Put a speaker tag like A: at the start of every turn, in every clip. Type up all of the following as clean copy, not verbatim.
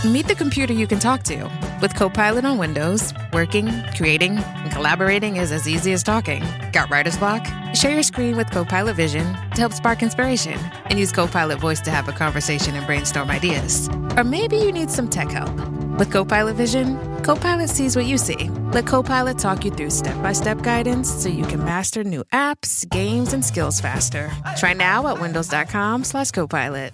A: Meet the computer you can talk to. With Copilot on Windows, working, creating, and collaborating is as easy as talking. Got writer's block? Share your screen with Copilot Vision to help spark inspiration, and use Copilot Voice to have a conversation and brainstorm ideas. Or maybe you need some tech help. With Copilot Vision, Copilot sees what you see. Let Copilot talk you through step-by-step guidance so you can master new apps, games, and skills faster. Try now at windows.com/Copilot.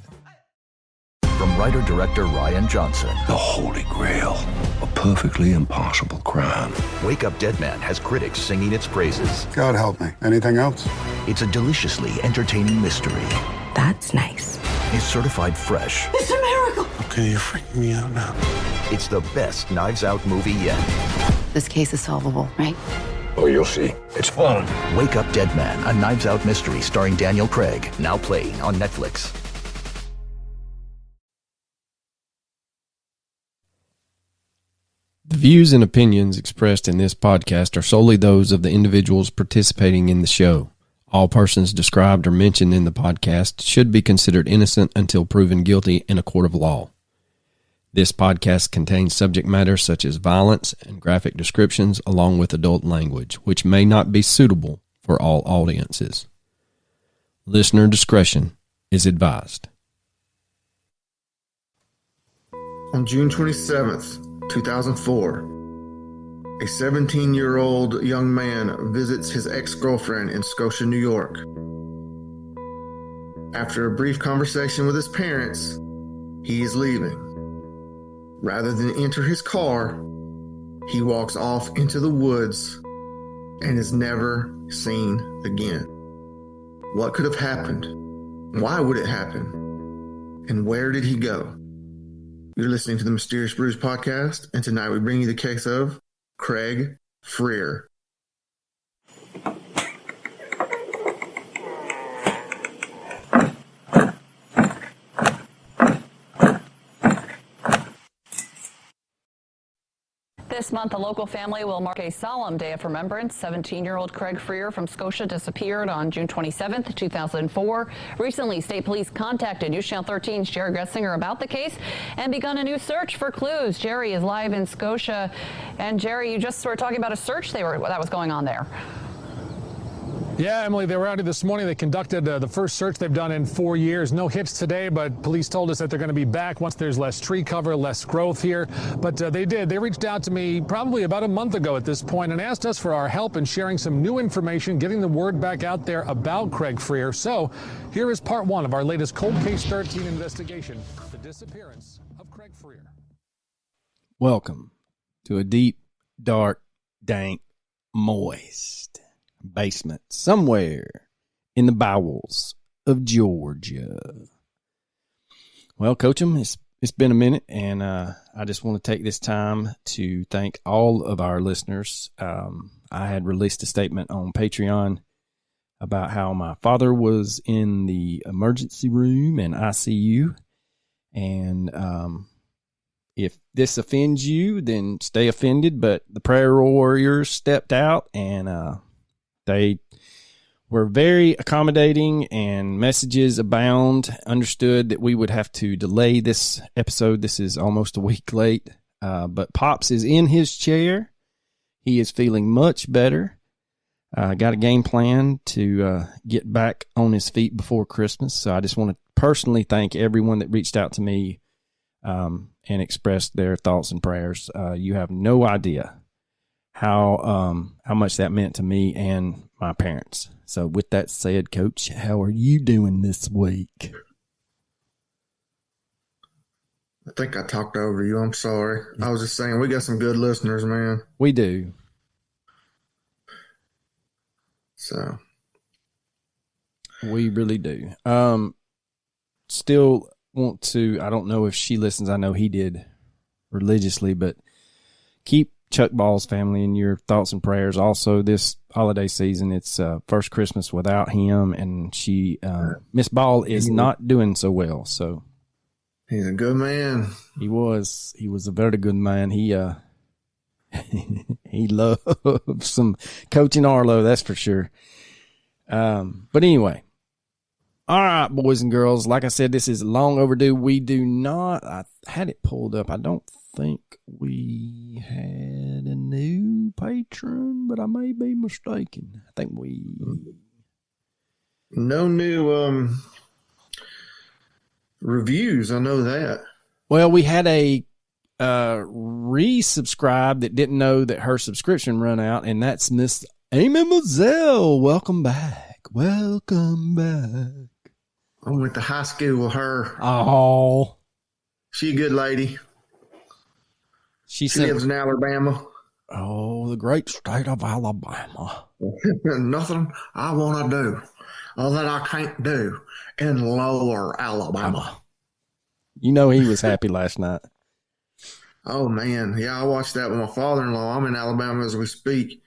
B: From writer-director Ryan Johnson.
C: The Holy Grail. A perfectly impossible crime.
B: Wake Up Dead Man has critics singing its praises.
D: God help me. Anything else?
B: It's a deliciously entertaining mystery.
E: That's nice.
B: It's certified fresh.
E: It's a miracle.
C: Okay, you're freaking me out now.
B: It's the best Knives Out movie yet.
E: This case is solvable, right?
C: Oh, you'll see. It's fun.
B: Wake Up Dead Man, a Knives Out mystery starring Daniel Craig. Now playing on Netflix.
F: The views and opinions expressed in this podcast are solely those of the individuals participating in the show. All persons described or mentioned in the podcast should be considered innocent until proven guilty in a court of law. This podcast contains subject matter such as violence and graphic descriptions along with adult language, which may not be suitable for all audiences. Listener discretion is advised.
G: On June 27th, 2004, a 17-year-old young man visits his ex-girlfriend in Scotia, New York. After a brief conversation with his parents, he is leaving. Rather than enter his car, he walks off into the woods and is never seen again. What could have happened? Why would it happen? And where did he go? You're listening to the Mysterious Brews podcast, and tonight we bring you the case of Craig Frear.
H: This month, a local family will mark a solemn day of remembrance. 17-year-old Craig Frear from Scotia disappeared on June 27th, 2004. Recently, state police contacted News Channel 13's Jerry Gressinger about the case and begun a new search for clues. Jerry is live in Scotia. And Jerry, you just were talking about a search that was going on there.
I: Yeah, Emily, they were out here this morning. They conducted the first search they've done in 4 years. No hits today, but police told us that they're going to be back once there's less tree cover, less growth here. But they did. They reached out to me probably about a month ago at this point and asked us for our help in sharing some new information, getting the word back out there about Craig Frear. So here is part one of our latest Cold Case 13 investigation, the disappearance of Craig Frear.
F: Welcome to a deep, dark, dank, moist basement somewhere in the bowels of Georgia. Well, Coachum, it's been a minute, and I just want to take this time to thank all of our listeners. I had released a statement on Patreon about how my father was in the emergency room and ICU, and if this offends you, then stay offended, but the prayer warriors stepped out, and they were very accommodating, and messages abound. Understood that we would have to delay this episode. This is almost a week late, but Pops is in his chair. He is feeling much better. Got a game plan to get back on his feet before Christmas. So I just want to personally thank everyone that reached out to me and expressed their thoughts and prayers. You have no idea how much that meant to me and my parents. So with that said, Coach, how are you doing this week?
G: I think I talked over you. I'm sorry. I was just saying we got some good listeners, man.
F: We do.
G: So
F: we really do. Still want to, I don't know if she listens. I know he did religiously, but keep Chuck Ball's family in your thoughts and prayers. Also, this holiday season, it's first Christmas without him, and Miss Ball is not doing so well. So
G: he's a good man.
F: He was a very good man. He he loves some coaching Arlo, that's for sure. But anyway, All right, boys and girls. Like I said, this is long overdue. We do not, I had it pulled up. I don't think we had a new patron, but I may be mistaken. I think
G: no new reviews. I know that.
F: Well, we had a resubscribe that didn't know that her subscription run out, and that's Miss Amy Mazel. Welcome back. Welcome back.
G: I went to high school with her.
F: Oh.
G: She a good lady. She lives in Alabama.
F: Oh, the great state of Alabama.
G: Nothing I want to do or that I can't do in lower Alabama.
F: You know he was happy last night.
G: Oh, man. Yeah, I watched that with my father-in-law. I'm in Alabama as we speak.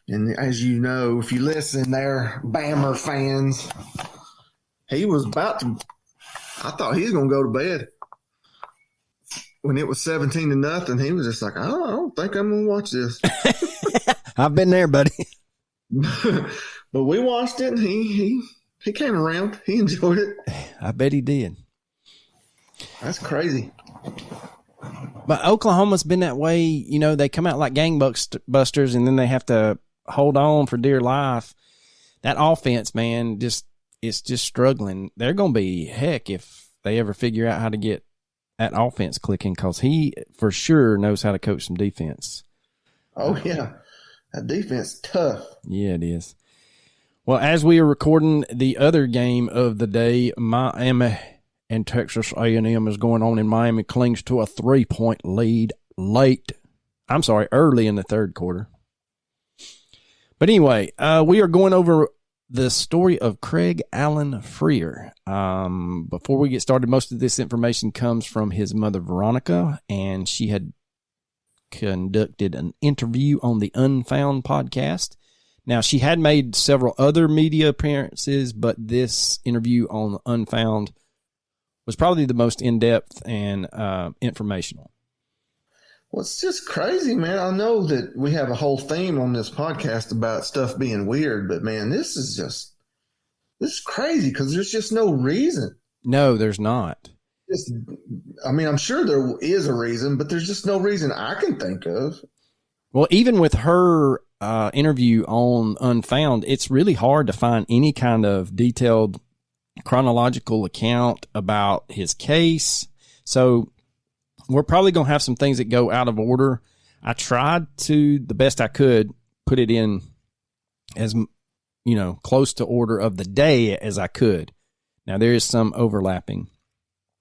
G: And as you know, if you listen there, Bammer fans, he was about to – I thought he was going to go to bed. When it was 17-0, he was just like, oh, I don't think I'm going to watch this.
F: I've been there, buddy.
G: But we watched it, and he came around. He enjoyed it.
F: I bet he did.
G: That's crazy.
F: But Oklahoma's been that way. You know, they come out like gangbusters, and then they have to hold on for dear life. That offense, man, it's just struggling. They're going to be heck if they ever figure out how to get that offense clicking, because he for sure knows how to coach some defense.
G: Oh, yeah. That defense tough.
F: Yeah, it is. Well, as we are recording, the other game of the day, Miami and Texas A&M is going on, and Miami clings to a 3-point lead early in the third quarter. But anyway, we are going over the story of Craig Allen Frear. Before we get started, most of this information comes from his mother, Veronica, and she had conducted an interview on the Unfound podcast. Now, she had made several other media appearances, but this interview on Unfound was probably the most in-depth and informational.
G: Well, it's just crazy, man. I know that we have a whole theme on this podcast about stuff being weird, but, man, this is crazy because there's just no reason.
F: No, there's not.
G: I'm sure there is a reason, but there's just no reason I can think of.
F: Well, even with her interview on Unfound, it's really hard to find any kind of detailed chronological account about his case. So we're probably going to have some things that go out of order. I tried to, the best I could, put it in as, close to order of the day as I could. Now, there is some overlapping.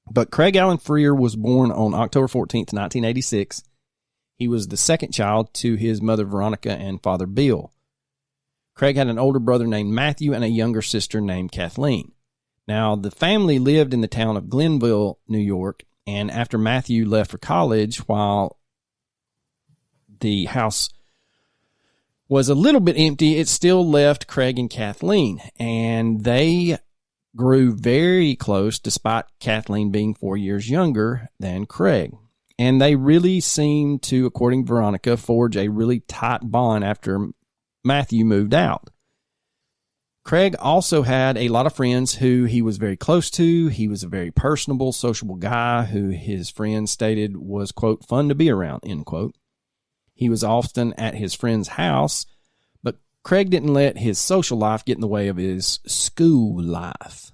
F: But Craig Allen Frear was born on October 14th, 1986. He was the second child to his mother, Veronica, and father, Bill. Craig had an older brother named Matthew and a younger sister named Kathleen. Now, the family lived in the town of Glenville, New York, and after Matthew left for college, while the house was a little bit empty, it still left Craig and Kathleen, and they grew very close despite Kathleen being 4 years younger than Craig. And they really seemed to, according to Veronica, forge a really tight bond after Matthew moved out. Craig also had a lot of friends who he was very close to. He was a very personable, sociable guy who his friends stated was, quote, fun to be around, end quote. He was often at his friend's house, but Craig didn't let his social life get in the way of his school life.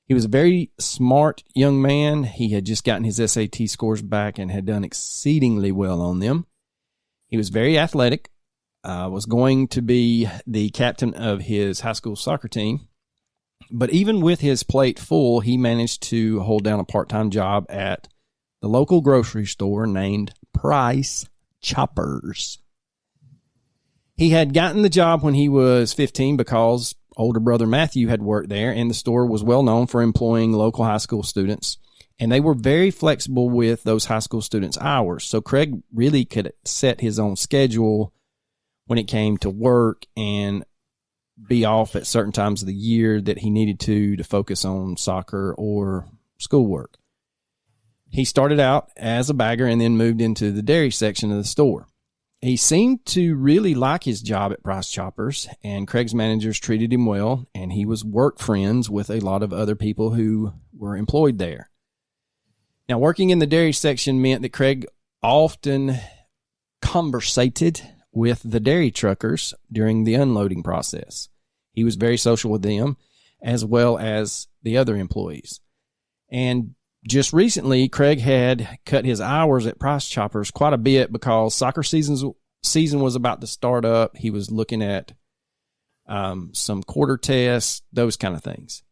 F: He was a very smart young man. He had just gotten his SAT scores back and had done exceedingly well on them. He was very athletic, was going to be the captain of his high school soccer team. But even with his plate full, he managed to hold down a part-time job at the local grocery store named Price Choppers. He had gotten the job when he was 15 because older brother Matthew had worked there, and the store was well known for employing local high school students, and they were very flexible with those high school students' hours. So Craig really could set his own schedule when it came to work and be off at certain times of the year that he needed to focus on soccer or schoolwork. He started out as a bagger and then moved into the dairy section of the store. He seemed to really like his job at Price Choppers, and Craig's managers treated him well, and he was work friends with a lot of other people who were employed there. Now, working in the dairy section meant that Craig often conversated with the dairy truckers during the unloading process. He was very social with them, as well as the other employees. And just recently, Craig had cut his hours at Price Choppers quite a bit because soccer season was about to start up. He was looking at some quarter tests, those kind of things.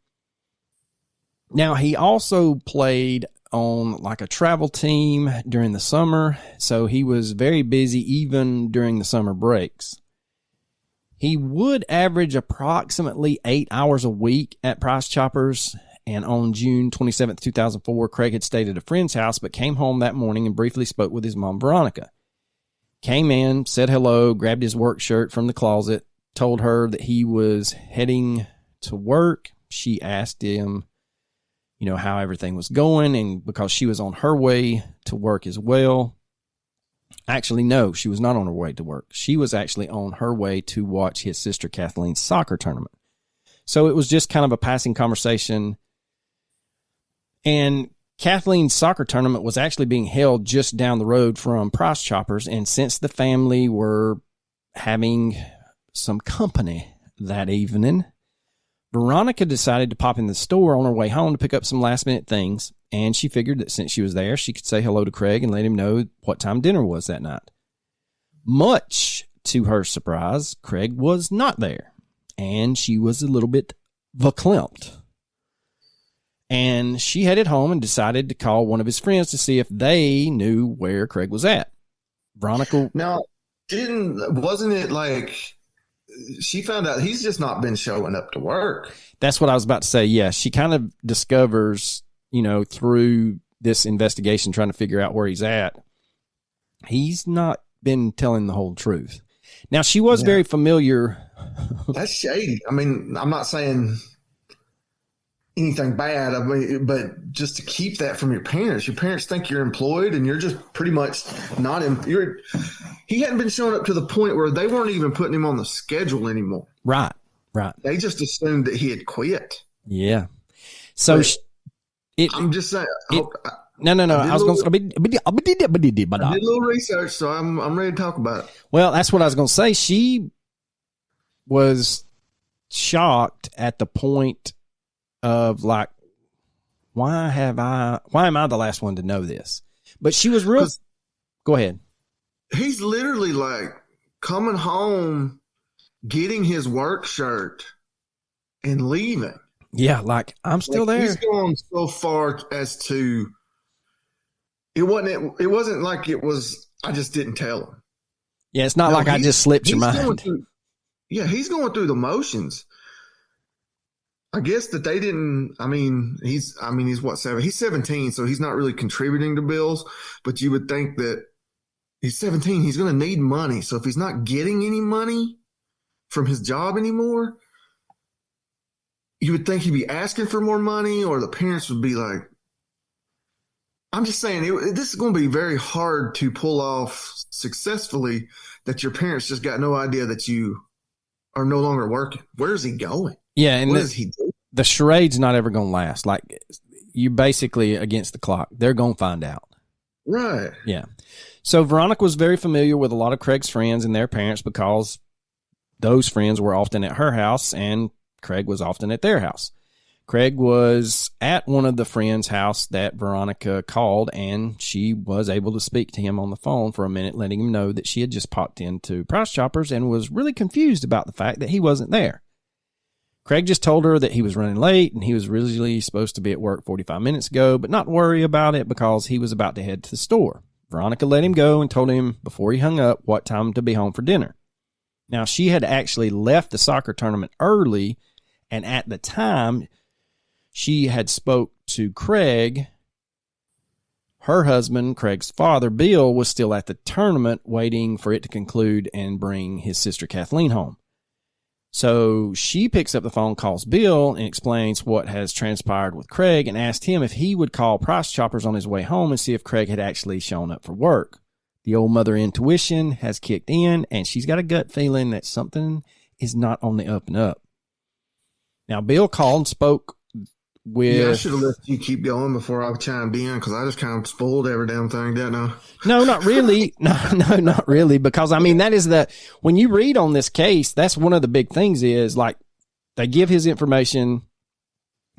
F: Now, he also played on like a travel team during the summer, so he was very busy even during the summer breaks. He would average approximately 8 hours a week at Price Choppers, and on June 27th, 2004, Craig had stayed at a friend's house but came home that morning and briefly spoke with his mom, Veronica. Came in, said hello, grabbed his work shirt from the closet, told her that he was heading to work. She asked him, how everything was going, and because she was on her way to work as well. Actually, no, she was not on her way to work. She was actually on her way to watch his sister Kathleen's soccer tournament. So it was just kind of a passing conversation. And Kathleen's soccer tournament was actually being held just down the road from Price Choppers, and since the family were having some company that evening, Veronica decided to pop in the store on her way home to pick up some last-minute things, and she figured that since she was there, she could say hello to Craig and let him know what time dinner was that night. Much to her surprise, Craig was not there, and she was a little bit verklempt. And she headed home and decided to call one of his friends to see if they knew where Craig was at. Veronica...
G: Now, wasn't it like... she found out he's just not been showing up to work.
F: That's what I was about to say. Yeah, she kind of discovers, through this investigation, trying to figure out where he's at, he's not been telling the whole truth. Now, she was very familiar.
G: That's shady. I mean, I'm not saying anything bad, but just to keep that from your parents. Your parents think you're employed, and you're just pretty much not. He hadn't been showing up to the point where they weren't even putting him on the schedule anymore.
F: Right.
G: They just assumed that he had quit.
F: Yeah. So
G: I'm just saying.
F: No. I was going to say, I did
G: a little research, so I'm ready to talk about it.
F: Well, that's what I was going to say. She was shocked at the point of like, why am I the last one to know this? But she was real. Go ahead.
G: He's literally like coming home, getting his work shirt, and leaving.
F: Yeah, like I'm still there.
G: He's gone so far as to it wasn't like it was. I just didn't tell him.
F: Yeah, it's not like I just slipped your mind.
G: He's going through the motions. I guess that they didn't. He's what, 7? He's 17, so he's not really contributing to bills. But you would think that he's 17. He's going to need money. So if he's not getting any money from his job anymore, you would think he'd be asking for more money, or the parents would be like, I'm just saying, this is going to be very hard to pull off successfully, that your parents just got no idea that you are no longer working. Where is he going?
F: Yeah, and
G: what does he do?
F: The charade's not ever going to last. Like, you're basically against the clock. They're going to find out.
G: Right.
F: Yeah. So Veronica was very familiar with a lot of Craig's friends and their parents because those friends were often at her house and Craig was often at their house. Craig was at one of the friends' house that Veronica called, and she was able to speak to him on the phone for a minute, letting him know that she had just popped into Price Choppers and was really confused about the fact that he wasn't there. Craig just told her that he was running late and he was really supposed to be at work 45 minutes ago, but not worry about it because he was about to head to the store. Veronica let him go and told him before he hung up what time to be home for dinner. Now, she had actually left the soccer tournament early, and at the time she had spoke to Craig, her husband, Craig's father, Bill, was still at the tournament waiting for it to conclude and bring his sister Kathleen home. So she picks up the phone, calls Bill, and explains what has transpired with Craig and asked him if he would call Price Choppers on his way home and see if Craig had actually shown up for work. The old mother intuition has kicked in, and she's got a gut feeling that something is not on the up and up. Now, Bill called and spoke with...
G: Yeah, I should have let you keep going before I chimed in, because I just kind of spoiled every damn thing, didn't I?
F: No, not really. No, not really. Because, I mean, that is when you read on this case, that's one of the big things is, like, they give his information,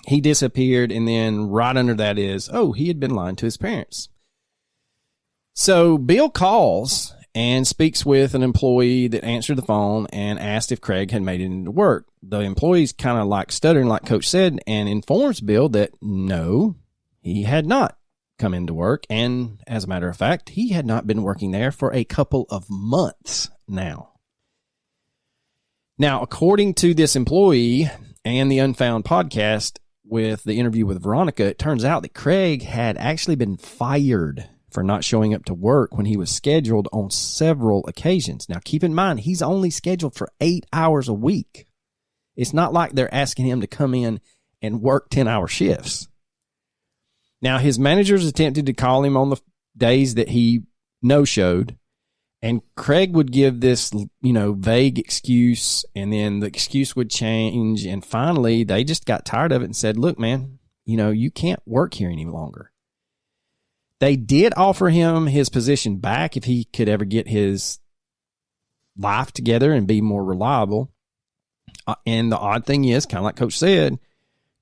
F: he disappeared, and then right under that is, oh, he had been lying to his parents. So Bill calls and speaks with an employee that answered the phone and asked if Craig had made it into work. The employee's kind of like stuttering, like Coach said, and informs Bill that no, he had not come into work. And as a matter of fact, he had not been working there for a couple of months now. Now, according to this employee and the Unfound podcast with the interview with Veronica, it turns out that Craig had actually been fired for not showing up to work when he was scheduled on several occasions. Now, keep in mind, he's only scheduled for 8 hours a week. It's not like they're asking him to come in and work 10-hour shifts. Now, his managers attempted to call him on the days that he no-showed, and Craig would give this, vague excuse, and then the excuse would change, and finally, they just got tired of it and said, look, man, you can't work here any longer. They did offer him his position back if he could ever get his life together and be more reliable. And the odd thing is, kind of like Coach said,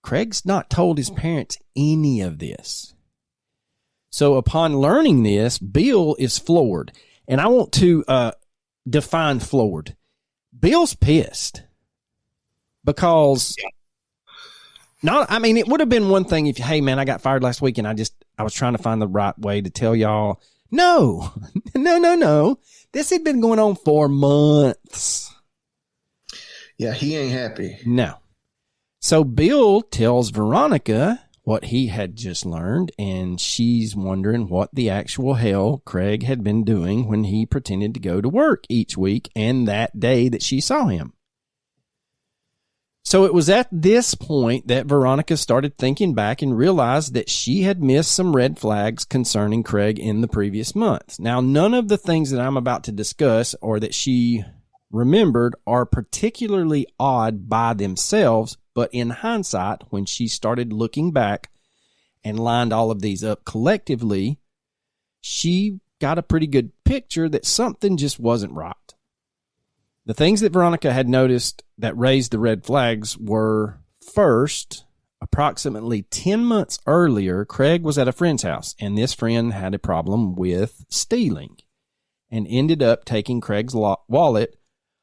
F: Craig's not told his parents any of this. So upon learning this, Bill is floored. And I want to define floored. Bill's pissed because... it would have been one thing if, hey, man, I got fired last week and I was trying to find the right way to tell y'all. No. This had been going on for months.
G: Yeah, he ain't happy.
F: No. So Bill tells Veronica what he had just learned, and she's wondering what the actual hell Craig had been doing when he pretended to go to work each week and that day that she saw him. So it was at this point that Veronica started thinking back and realized that she had missed some red flags concerning Craig in the previous months. Now, none of the things that I'm about to discuss or that she remembered are particularly odd by themselves, but in hindsight, when she started looking back and lined all of these up collectively, she got a pretty good picture that something just wasn't right. The things that Veronica had noticed that raised the red flags were, first, approximately 10 months earlier, Craig was at a friend's house, and this friend had a problem with stealing and ended up taking Craig's wallet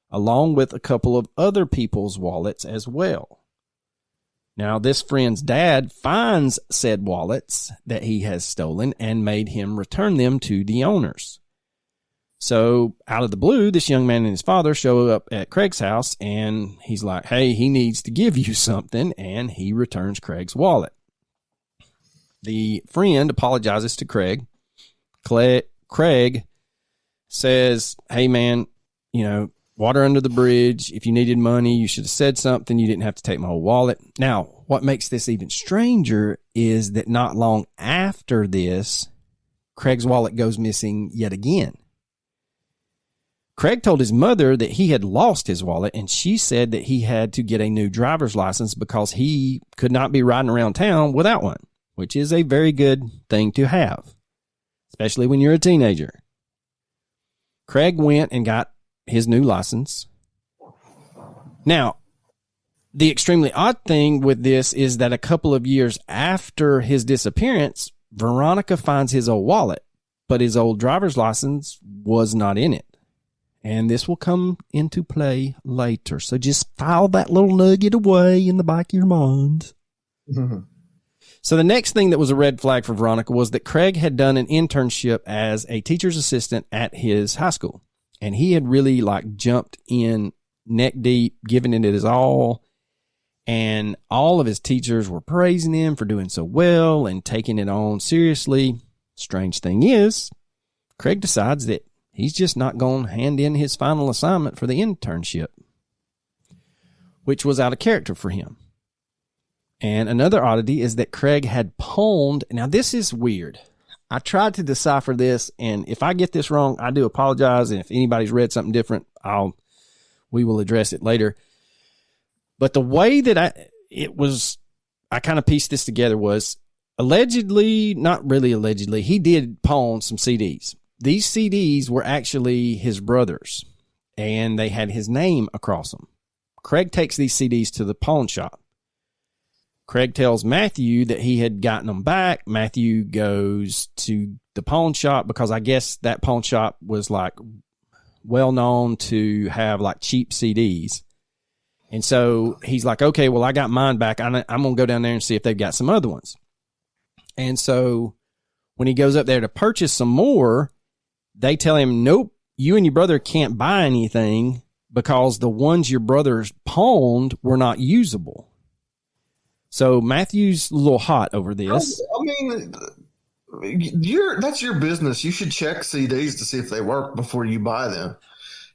F: along with a couple of other people's wallets as well. Now, this friend's dad finds said wallets that he has stolen and made him return them to the owners. So out of the blue, this young man and his father show up at Craig's house, and he's like, hey, he needs to give you something, and he returns Craig's wallet. The friend apologizes to Craig. Craig says, hey, man, water under the bridge. If you needed money, you should have said something. You didn't have to take my whole wallet. Now, what makes this even stranger is that not long after this, Craig's wallet goes missing yet again. Craig told his mother that he had lost his wallet, and she said that he had to get a new driver's license because he could not be riding around town without one, which is a very good thing to have, especially when you're a teenager. Craig went and got his new license. Now, the extremely odd thing with this is that a couple of years after his disappearance, Veronica finds his old wallet, but his old driver's license was not in it. And this will come into play later. So just file that little nugget away in the back of your mind. Mm-hmm. So the next thing that was a red flag for Veronica was that Craig had done an internship as a teacher's assistant at his high school. And he had really jumped in neck deep, giving it his all. And all of his teachers were praising him for doing so well and taking it on seriously. Strange thing is, Craig decides that he's just not going to hand in his final assignment for the internship, which was out of character for him. And another oddity is that Craig had pawned. Now, this is weird. I tried to decipher this, and if I get this wrong, I do apologize. And if anybody's read something different, we will address it later. But the way that I kind of pieced this together was allegedly, not really allegedly, he did pawn some CDs. These CDs were actually his brother's, and they had his name across them. Craig takes these CDs to the pawn shop. Craig tells Matthew that he had gotten them back. Matthew goes to the pawn shop because I guess that pawn shop was like well known to have like cheap CDs. And so he's like, okay, well, I got mine back. I'm going to go down there and see if they've got some other ones. And so when he goes up there to purchase some more, they tell him, nope, you and your brother can't buy anything because the ones your brothers pawned were not usable. So Matthew's a little hot over this.
G: I mean, that's your business. You should check CDs to see if they work before you buy them.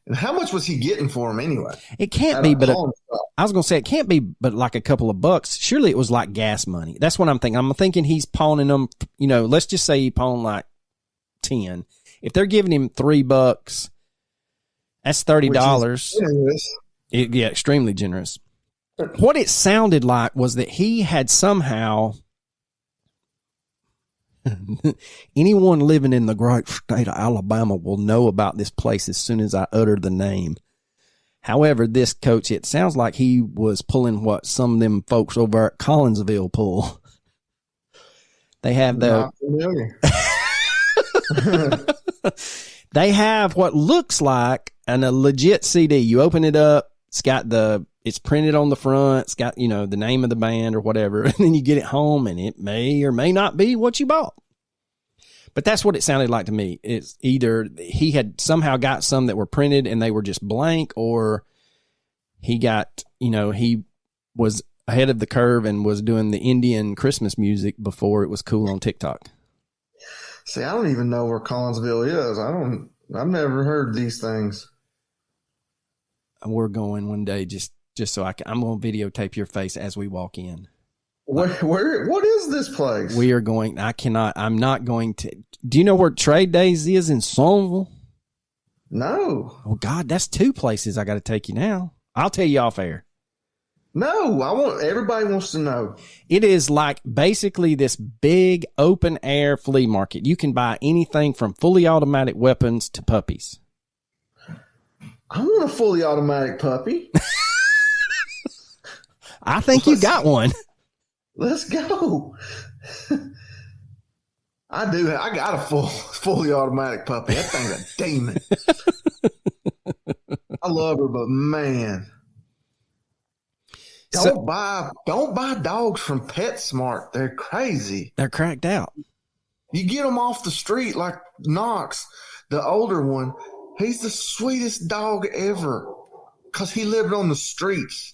G: And how much was he getting for them anyway?
F: It can't be, but I was going to say it can't be, but like a couple of bucks. Surely it was like gas money. That's what I'm thinking. I'm thinking he's pawning them. You know, let's just say he pawned like 10. If they're giving him $3, that's $30. Yeah, extremely generous. What it sounded like was that he had somehow, anyone living in the great state of Alabama will know about this place as soon as I utter the name. However, this coach, it sounds like he was pulling what some of them folks over at Collinsville pull. They have the, they have what looks like a legit CD. You open it up, it's printed on the front. It's got, the name of the band or whatever. And then you get it home and it may or may not be what you bought. But that's what it sounded like to me. It's either he had somehow got some that were printed and they were just blank, or he got, he was ahead of the curve and was doing the Indian Christmas music before it was cool on TikTok.
G: See, I don't even know where Collinsville is. I've never heard these things.
F: We're going one day just so I'm going to videotape your face as we walk in.
G: What is this place?
F: We are going, I'm not going to, do you know where Trade Days is in Songville?
G: No.
F: Oh God, that's 2 places I got to take you now. I'll tell you off air.
G: No, everybody wants to know.
F: It is like basically this big open air flea market. You can buy anything from fully automatic weapons to puppies.
G: I want a fully automatic puppy.
F: I think you got one.
G: Let's go. I do. I got a fully automatic puppy. That thing's a demon. I love her, but man, don't buy dogs from PetSmart. They're crazy.
F: They're cracked out.
G: You get them off the street like Knox, the older one. He's the sweetest dog ever because he lived on the streets.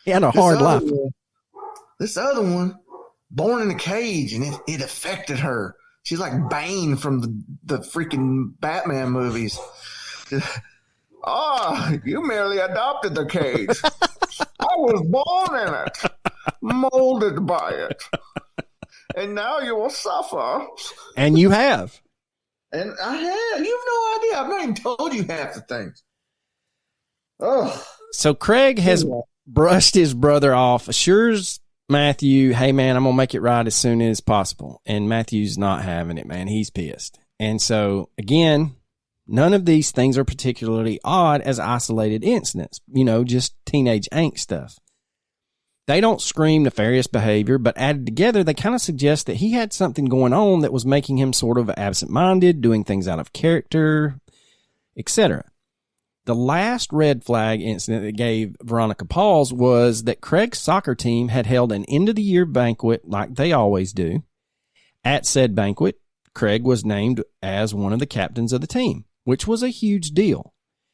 F: He had a hard life.
G: This other one, born in a cage, and it affected her. She's like Bane from the freaking Batman movies. You merely adopted the cage. I was born in it, molded by it. And now you will suffer.
F: And you have.
G: And I have. You have no idea. I've not even told you half the things. Oh.
F: So Craig has brushed his brother off, assures Matthew, hey, man, I'm going to make it right as soon as possible. And Matthew's not having it, man. He's pissed. And so, again, none of these things are particularly odd as isolated incidents, just teenage angst stuff. They don't scream nefarious behavior, but added together, they kind of suggest that he had something going on that was making him sort of absent-minded, doing things out of character, etc. The last red flag incident that gave Veronica pause was that Craig's soccer team had held an end-of-the-year banquet like they always do. At said banquet, Craig was named as one of the captains of the team, which was a huge deal.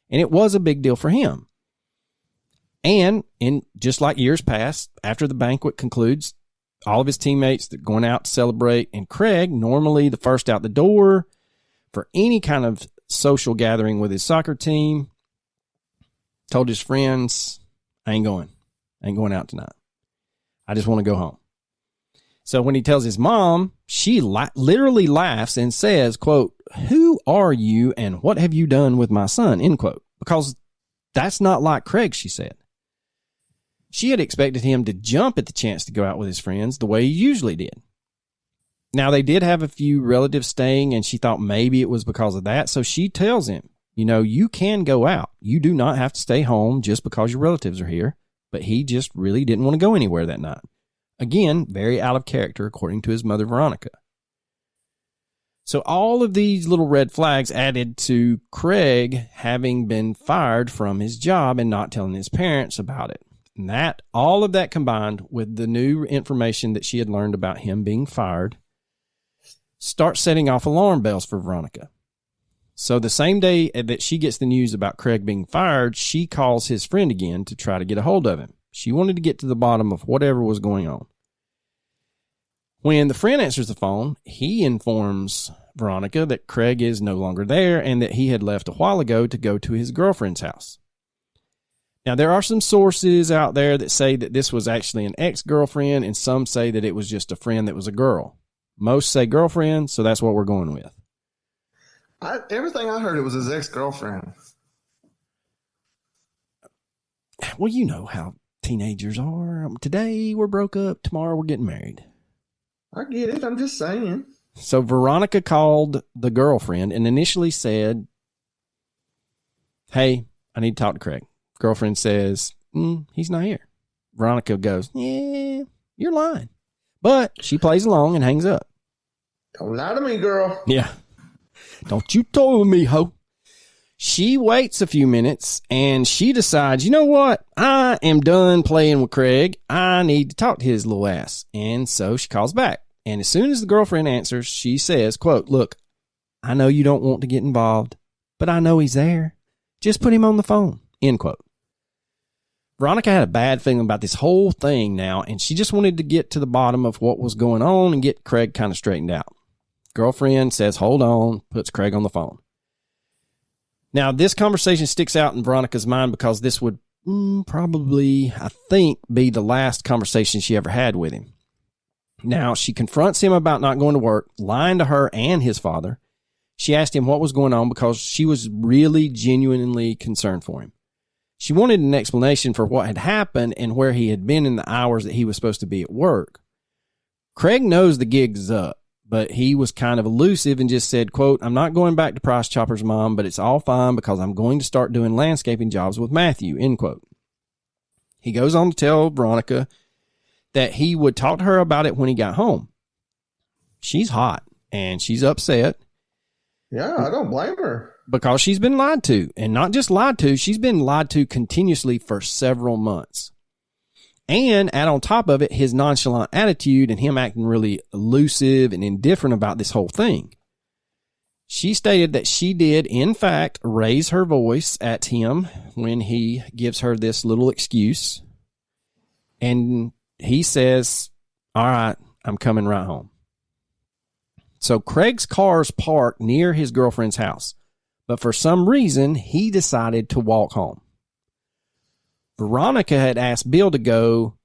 F: And it was a big deal for him. And just like years past, after the banquet concludes, all of his teammates are going out to celebrate, and Craig, normally the first out the door for any kind of social gathering with his soccer team, told his friends, I ain't going out tonight. I just want to go home. So when he tells his mom, she literally laughs and says, quote, "Who are you and what have you done with my son?" End quote. Because that's not like Craig, she said. She had expected him to jump at the chance to go out with his friends the way he usually did. Now, they did have a few relatives staying, and she thought maybe it was because of that. So she tells him, you can go out. You do not have to stay home just because your relatives are here. But he just really didn't want to go anywhere that night. Again, very out of character, according to his mother, Veronica. So all of these little red flags added to Craig having been fired from his job and not telling his parents about it. And all of that combined with the new information that she had learned about him being fired start setting off alarm bells for Veronica. So the same day that she gets the news about Craig being fired, she calls his friend again to try to get a hold of him. She wanted to get to the bottom of whatever was going on. When the friend answers the phone, he informs Veronica that Craig is no longer there and that he had left a while ago to go to his girlfriend's house. Now, there are some sources out there that say that this was actually an ex-girlfriend, and some say that it was just a friend that was a girl. Most say girlfriend, so that's what we're going with.
G: Everything I heard, it was his ex-girlfriend.
F: Well, you know how teenagers are. Today we're broke up, tomorrow we're getting married.
G: I get it. I'm just saying.
F: So Veronica called the girlfriend and initially said, "Hey, I need to talk to Craig." Girlfriend says, "He's not here." Veronica goes, "Yeah, you're lying." But she plays along and hangs up.
G: Don't lie to me, girl.
F: Yeah. Don't you tell me, ho. She waits a few minutes and she decides, you know what? I am done playing with Craig. I need to talk to his little ass. And so she calls back. And as soon as the girlfriend answers, she says, quote, "Look, I know you don't want to get involved, but I know he's there. Just put him on the phone." End quote. Veronica had a bad feeling about this whole thing now, and she just wanted to get to the bottom of what was going on and get Craig kind of straightened out. Girlfriend says, "Hold on," puts Craig on the phone. Now, this conversation sticks out in Veronica's mind because this would probably, I think, be the last conversation she ever had with him. Now, she confronts him about not going to work, lying to her and his father. She asked him what was going on because she was really genuinely concerned for him. She wanted an explanation for what had happened and where he had been in the hours that he was supposed to be at work. Craig knows the gig's up, but he was kind of elusive and just said, quote, "I'm not going back to Price Chopper's, Mom, but it's all fine because I'm going to start doing landscaping jobs with Matthew," end quote. He goes on to tell Veronica that he would talk to her about it when he got home. She's hot and she's upset.
G: Yeah, I don't blame her.
F: Because she's been lied to, and not just lied to, she's been lied to continuously for several months. And add on top of it, his nonchalant attitude and him acting really elusive and indifferent about this whole thing. She stated that she did, in fact, raise her voice at him when he gives her this little excuse. And he says, "All right, I'm coming right home." So Craig's car's parked near his girlfriend's house. But for some reason, he decided to walk home. Veronica had asked Bill to go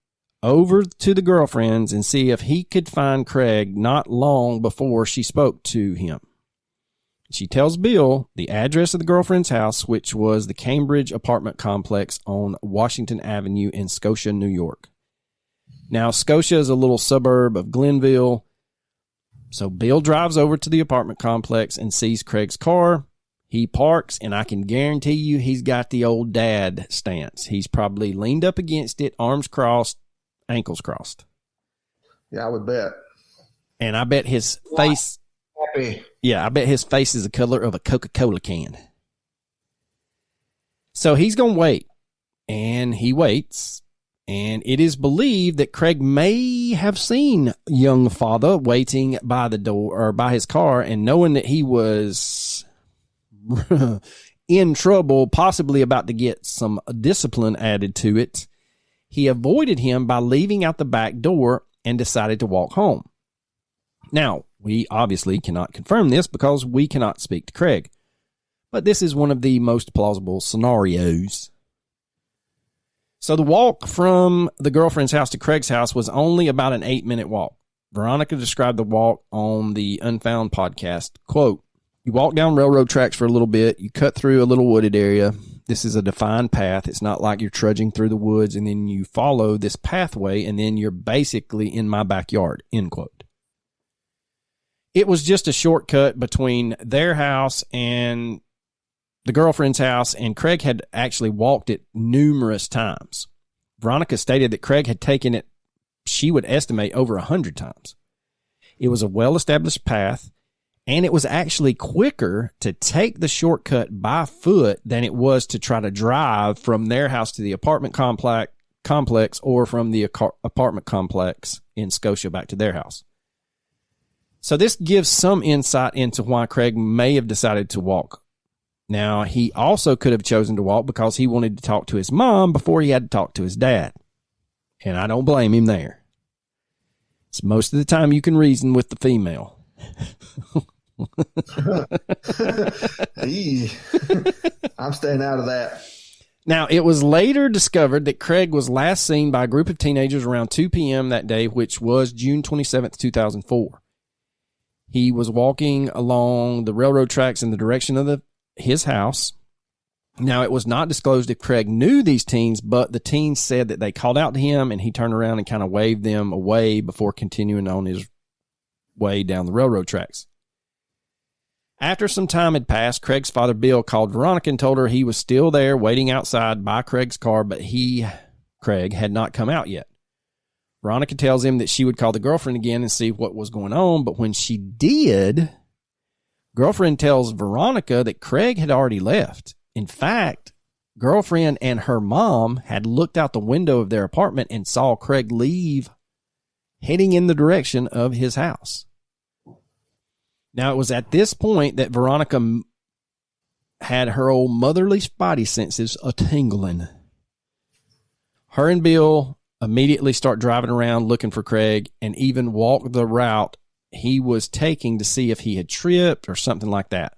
F: over to the girlfriend's and see if he could find Craig not long before she spoke to him. She tells Bill the address of the girlfriend's house, which was the Cambridge apartment complex on Washington Avenue in Scotia, New York. Now, Scotia is a little suburb of Glenville. So Bill drives over to the apartment complex and sees Craig's car. He parks, and I can guarantee you he's got the old dad stance. He's probably leaned up against it, arms crossed, ankles crossed.
G: Yeah, I would bet.
F: And I bet his face...
G: Happy.
F: Yeah, I bet his face is the color of a Coca-Cola can. So he's going to wait. And he waits. And it is believed that Craig may have seen young father waiting by the door or by his car, and knowing that he was in trouble, possibly about to get some discipline added to it, he avoided him by leaving out the back door and decided to walk home. Now, we obviously cannot confirm this because we cannot speak to Craig, but this is one of the most plausible scenarios. So the walk from the girlfriend's house to Craig's house was only about an 8-minute walk. Veronica described the walk on the Unfound podcast. Quote, "You walk down railroad tracks for a little bit. You cut through a little wooded area. This is a defined path. It's not like you're trudging through the woods and then you follow this pathway and then you're basically in my backyard," end quote. It was just a shortcut between their house and the girlfriend's house, and Craig had actually walked it numerous times. Veronica stated that Craig had taken it, she would estimate, over 100 times. It was a well-established path, and it was actually quicker to take the shortcut by foot than it was to try to drive from their house to the apartment complex or from the apartment complex in Scotia back to their house. So this gives some insight into why Craig may have decided to walk. Now, he also could have chosen to walk because he wanted to talk to his mom before he had to talk to his dad. And I don't blame him there. It's most of the time you can reason with the female.
G: I'm staying out of that.
F: Now, it was later discovered that Craig was last seen by a group of teenagers around 2 p.m. that day, which was June 27th, 2004. He was walking along the railroad tracks in the direction of his house. Now, it was not disclosed if Craig knew these teens, but the teens said that they called out to him and he turned around and kind of waved them away before continuing on his way down the railroad tracks. After some time had passed, Craig's father, Bill, called Veronica and told her he was still there waiting outside by Craig's car, but Craig, had not come out yet. Veronica tells him that she would call the girlfriend again and see what was going on, but when she did, girlfriend tells Veronica that Craig had already left. In fact, girlfriend and her mom had looked out the window of their apartment and saw Craig leave, heading in the direction of his house. Now, it was at this point that Veronica had her old motherly spidey senses a-tingling. Her and Bill immediately start driving around looking for Craig and even walk the route he was taking to see if he had tripped or something like that.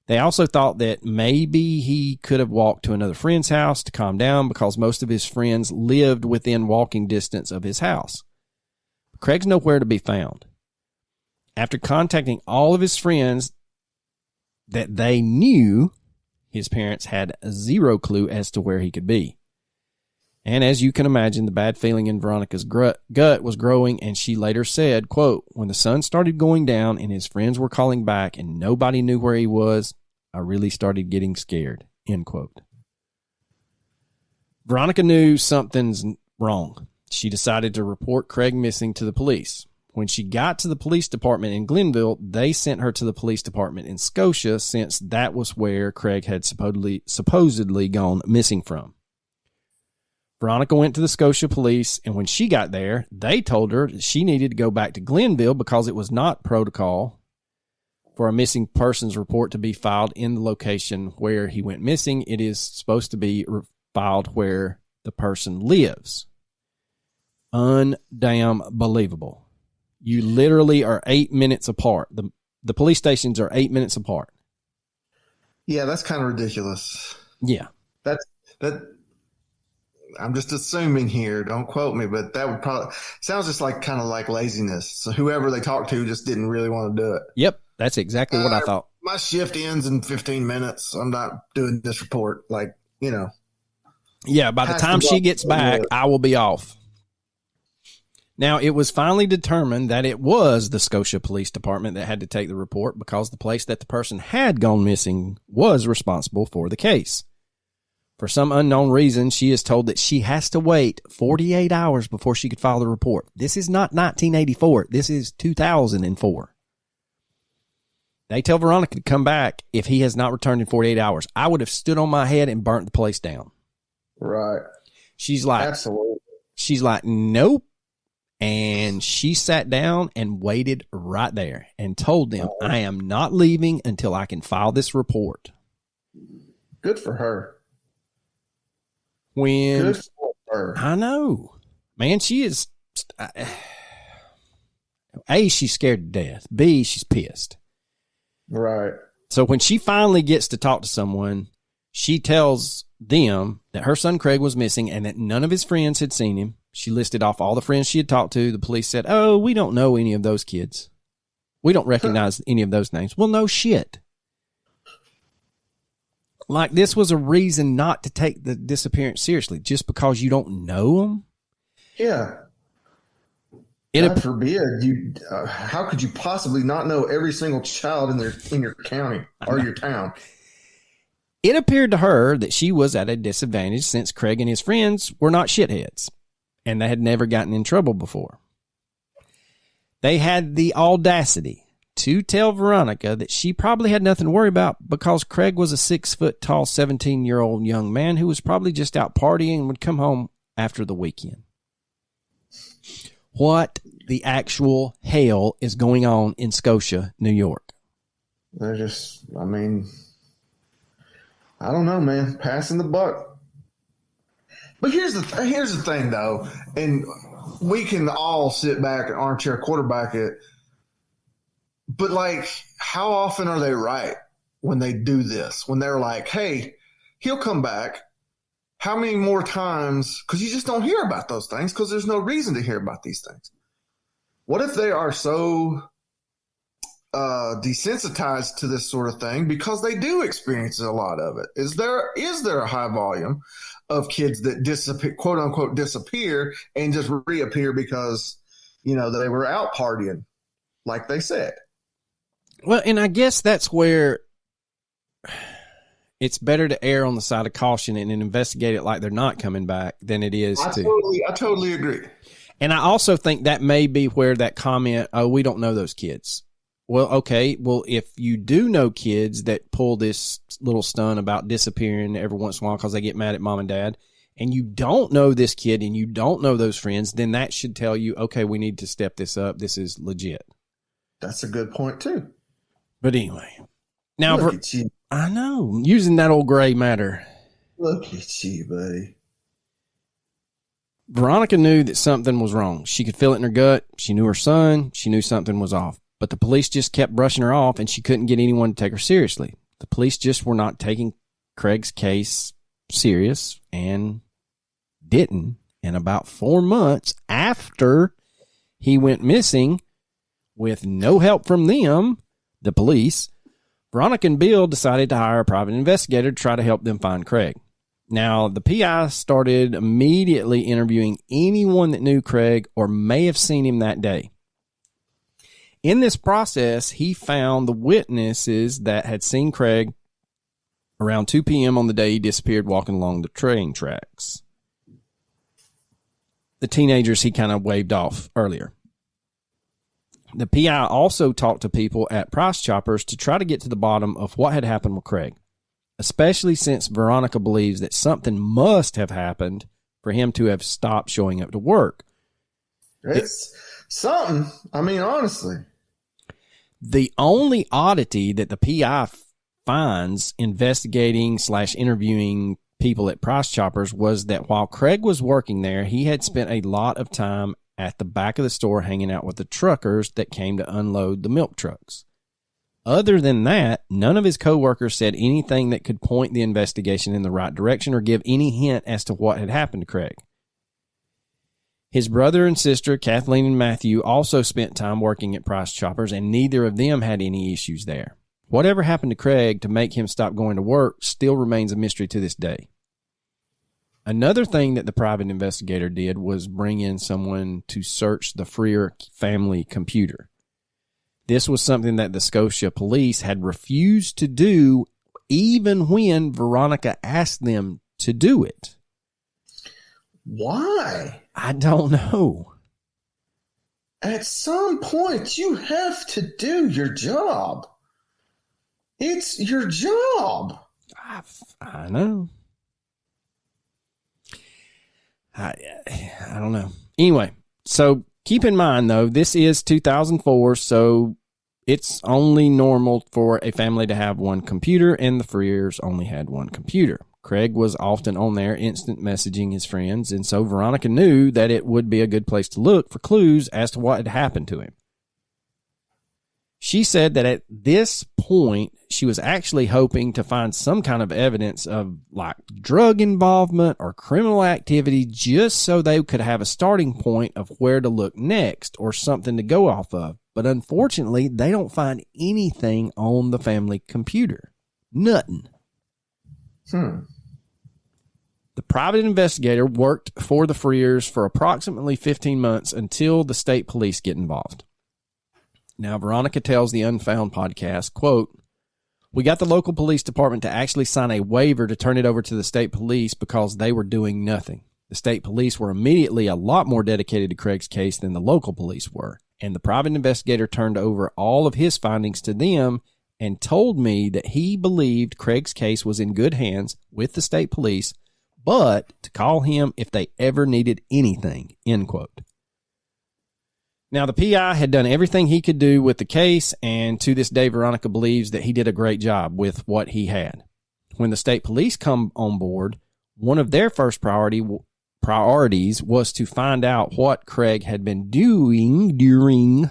F: They also thought that maybe he could have walked to another friend's house to calm down because most of his friends lived within walking distance of his house. Craig's nowhere to be found. After contacting all of his friends that they knew, his parents had zero clue as to where he could be. And as you can imagine, the bad feeling in Veronica's gut was growing, and she later said, quote, "When the sun started going down and his friends were calling back and nobody knew where he was, I really started getting scared," end quote. Veronica knew something's wrong. She decided to report Craig missing to the police. When she got to the police department in Glenville, they sent her to the police department in Scotia since that was where Craig had supposedly gone missing from. Veronica went to the Scotia police, and when she got there, they told her that she needed to go back to Glenville because it was not protocol for a missing persons report to be filed in the location where he went missing. It is supposed to be filed where the person lives. Undamn believable. You literally are 8 minutes apart. The police stations are 8 minutes apart.
G: Yeah, that's kind of ridiculous.
F: Yeah.
G: That I'm just assuming here, don't quote me, but that would probably sounds just like kind of like laziness. So whoever they talked to just didn't really want to do it.
F: Yep, that's exactly what I thought.
G: My shift ends in 15 minutes. I'm not doing this report. Like, you know.
F: Yeah, by the time she gets back, I will be off. Now, it was finally determined that it was the Scotia Police Department that had to take the report because the place that the person had gone missing was responsible for the case. For some unknown reason, she is told that she has to wait 48 hours before she could file the report. This is not 1984. This is 2004. They tell Veronica to come back if he has not returned in 48 hours. I would have stood on my head and burnt the place down.
G: Right.
F: She's like,
G: absolutely.
F: She's like, nope. And she sat down and waited right there and told them, I am not leaving until I can file this report.
G: Good for her.
F: Good
G: for her.
F: I know. Man, she is. A, she's scared to death. B, she's pissed.
G: Right.
F: So when she finally gets to talk to someone, she tells them that her son Craig was missing and that none of his friends had seen him. She listed off all the friends she had talked to. The police said, "Oh, we don't know any of those kids. We don't recognize any of those names." Well, no shit. Like, this was a reason not to take the disappearance seriously, just because you don't know them.
G: Yeah. God forbid you. How could you possibly not know every single child in your county or your town?
F: It appeared to her that she was at a disadvantage since Craig and his friends were not shitheads, and they had never gotten in trouble before. They had the audacity to tell Veronica that she probably had nothing to worry about because Craig was a 6-foot-tall, 17-year-old young man who was probably just out partying and would come home after the weekend. What the actual hell is going on in Scotia, New York?
G: They're just, I mean, I don't know, man. Passing the buck. But here's the thing, though, and we can all sit back and armchair quarterback it. But, like, how often are they right when they do this? When they're like, hey, he'll come back. How many more times? Because you just don't hear about those things because there's no reason to hear about these things. What if they are so desensitized to this sort of thing because they do experience a lot of it? Is there a high volume of kids that disappear, quote unquote, disappear and just reappear because, they were out partying, like they said?
F: Well, and I guess that's where it's better to err on the side of caution and investigate it like they're not coming back than it is
G: I totally agree.
F: And I also think that may be where that comment, "Oh, we don't know those kids." Well, okay. Well, if you do know kids that pull this little stunt about disappearing every once in a while because they get mad at mom and dad, and you don't know this kid and you don't know those friends, then that should tell you, okay, we need to step this up. This is legit.
G: That's a good point, too.
F: But anyway, now,
G: look at you.
F: I know, using that old gray matter.
G: Look at you, buddy.
F: Veronica knew that something was wrong. She could feel it in her gut. She knew her son. She knew something was off. But the police just kept brushing her off, and she couldn't get anyone to take her seriously. The police just were not taking Craig's case serious and didn't. And about 4 months after he went missing, with no help from them, the police, Veronica and Bill decided to hire a private investigator to try to help them find Craig. Now, the PI started immediately interviewing anyone that knew Craig or may have seen him that day. In this process, he found the witnesses that had seen Craig around 2 p.m. on the day he disappeared walking along the train tracks. The teenagers he kind of waved off earlier. The PI also talked to people at Price Choppers to try to get to the bottom of what had happened with Craig, especially since Veronica believes that something must have happened for him to have stopped showing up to work.
G: It's something. I mean, honestly.
F: The only oddity that the PI finds investigating / interviewing people at Price Choppers was that while Craig was working there, he had spent a lot of time at the back of the store hanging out with the truckers that came to unload the milk trucks. Other than that, none of his coworkers said anything that could point the investigation in the right direction or give any hint as to what had happened to Craig. His brother and sister, Kathleen and Matthew, also spent time working at Price Choppers, and neither of them had any issues there. Whatever happened to Craig to make him stop going to work still remains a mystery to this day. Another thing that the private investigator did was bring in someone to search the Frear family computer. This was something that the Scotia police had refused to do even when Veronica asked them to do it.
G: Why?
F: I don't know.
G: At some point, you have to do your job. It's your job.
F: I know. I don't know. Anyway, so keep in mind, though, this is 2004, so it's only normal for a family to have one computer, and the Frears only had one computer. Craig was often on there instant messaging his friends, and so Veronica knew that it would be a good place to look for clues as to what had happened to him. She said that at this point, she was actually hoping to find some kind of evidence of like drug involvement or criminal activity just so they could have a starting point of where to look next or something to go off of. But unfortunately, they don't find anything on the family computer. Nothing. The private investigator worked for the Frears for approximately 15 months until the state police get involved. Now, Veronica tells the Unfound podcast, quote, "We got the local police department to actually sign a waiver to turn it over to the state police because they were doing nothing. The state police were immediately a lot more dedicated to Craig's case than the local police were, and the private investigator turned over all of his findings to them and told me that he believed Craig's case was in good hands with the state police, but to call him if they ever needed anything," end quote. Now, the PI had done everything he could do with the case, and to this day, Veronica believes that he did a great job with what he had. When the state police come on board, one of their first priorities was to find out what Craig had been doing during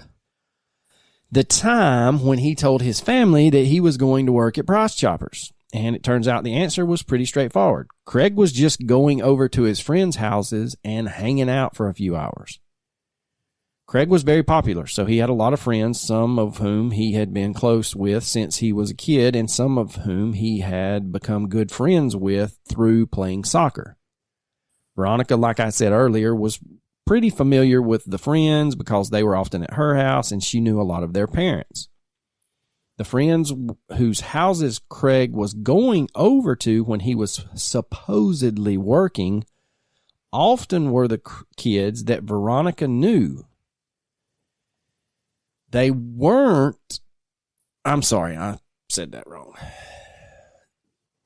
F: the time when he told his family that he was going to work at Price Choppers. And it turns out the answer was pretty straightforward. Craig was just going over to his friends' houses and hanging out for a few hours. Craig was very popular, so he had a lot of friends, some of whom he had been close with since he was a kid, and some of whom he had become good friends with through playing soccer. Veronica, like I said earlier, was pretty familiar with the friends because they were often at her house, and she knew a lot of their parents. The friends whose houses Craig was going over to when he was supposedly working often were the kids that Veronica knew. They weren't, I'm sorry, I said that wrong.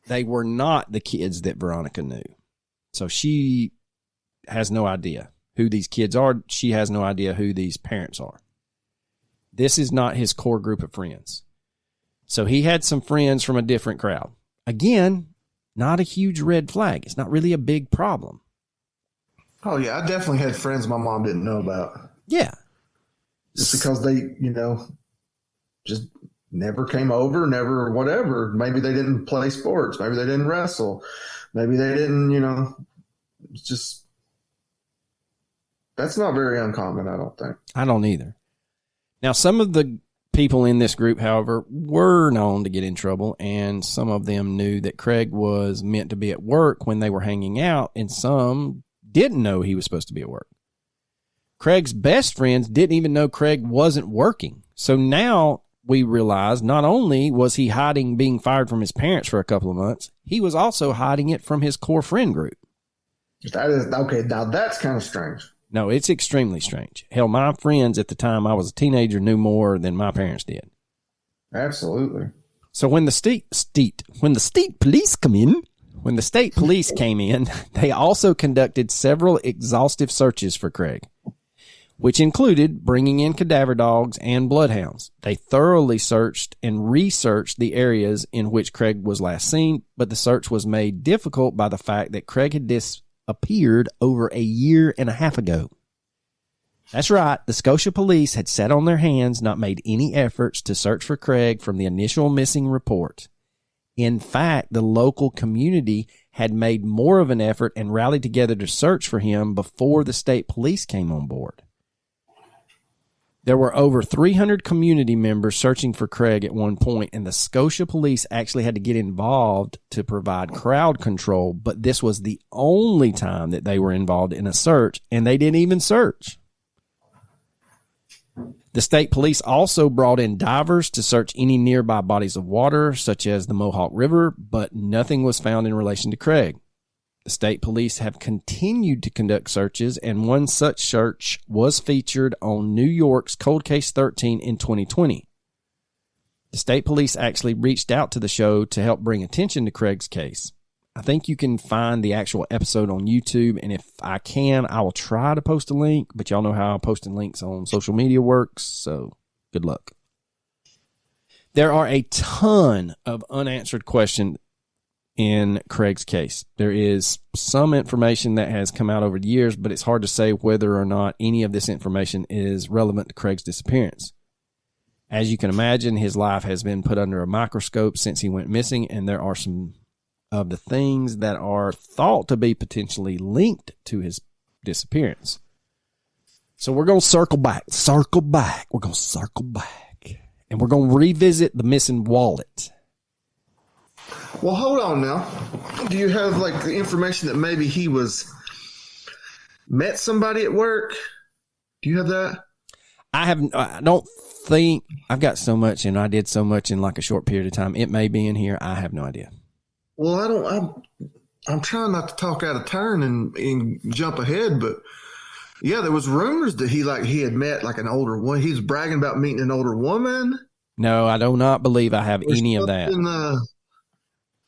F: They were not the kids that Veronica knew. So she has no idea who these kids are. She has no idea who these parents are. This is not his core group of friends. So he had some friends from a different crowd. Again, not a huge red flag. It's not really a big problem.
G: Oh, yeah. I definitely had friends my mom didn't know about.
F: Yeah.
G: Just because they, just never came over, never whatever. Maybe they didn't play sports. Maybe they didn't wrestle. Maybe they didn't, just that's not very uncommon, I don't think.
F: I don't either. Now, some of the people in this group, however, were known to get in trouble, and some of them knew that Craig was meant to be at work when they were hanging out, and some didn't know he was supposed to be at work. Craig's best friends didn't even know Craig wasn't working. So now we realize not only was he hiding being fired from his parents for a couple of months, he was also hiding it from his core friend group.
G: That is okay. Now that's kind of strange.
F: No, it's extremely strange. Hell, my friends at the time I was a teenager knew more than my parents did.
G: Absolutely.
F: So when the state police came in, they also conducted several exhaustive searches for Craig, which included bringing in cadaver dogs and bloodhounds. They thoroughly searched and researched the areas in which Craig was last seen, but the search was made difficult by the fact that Craig had disappeared over a year and a half ago. That's right, the Scotia police had sat on their hands, not made any efforts to search for Craig from the initial missing report. In fact, the local community had made more of an effort and rallied together to search for him before the state police came on board. There were over 300 community members searching for Craig at one point, and the Scotia police actually had to get involved to provide crowd control, but this was the only time that they were involved in a search, and they didn't even search. The state police also brought in divers to search any nearby bodies of water, such as the Mohawk River, but nothing was found in relation to Craig. The state police have continued to conduct searches, and one such search was featured on New York's Cold Case 13 in 2020. The state police actually reached out to the show to help bring attention to Craig's case. I think you can find the actual episode on YouTube, and if I can, I will try to post a link, but y'all know how posting links on social media works, so good luck. There are a ton of unanswered questions in Craig's case. There is some information that has come out over the years, but it's hard to say whether or not any of this information is relevant to Craig's disappearance. As you can imagine, his life has been put under a microscope since he went missing, and there are some of the things that are thought to be potentially linked to his disappearance. So we're going to circle back. We're going to circle back. And we're going to revisit the missing wallet.
G: Well, hold on now. Do you have like the information that maybe he met somebody at work? Do you have that? I
F: don't think I've got so much, and I did so much in like a short period of time. It may be in here. I have no idea.
G: Well, I'm trying not to talk out of turn and jump ahead, but yeah, there was rumors that he had met like an older one. He was bragging about meeting an older woman.
F: No, I do not believe I have any of that.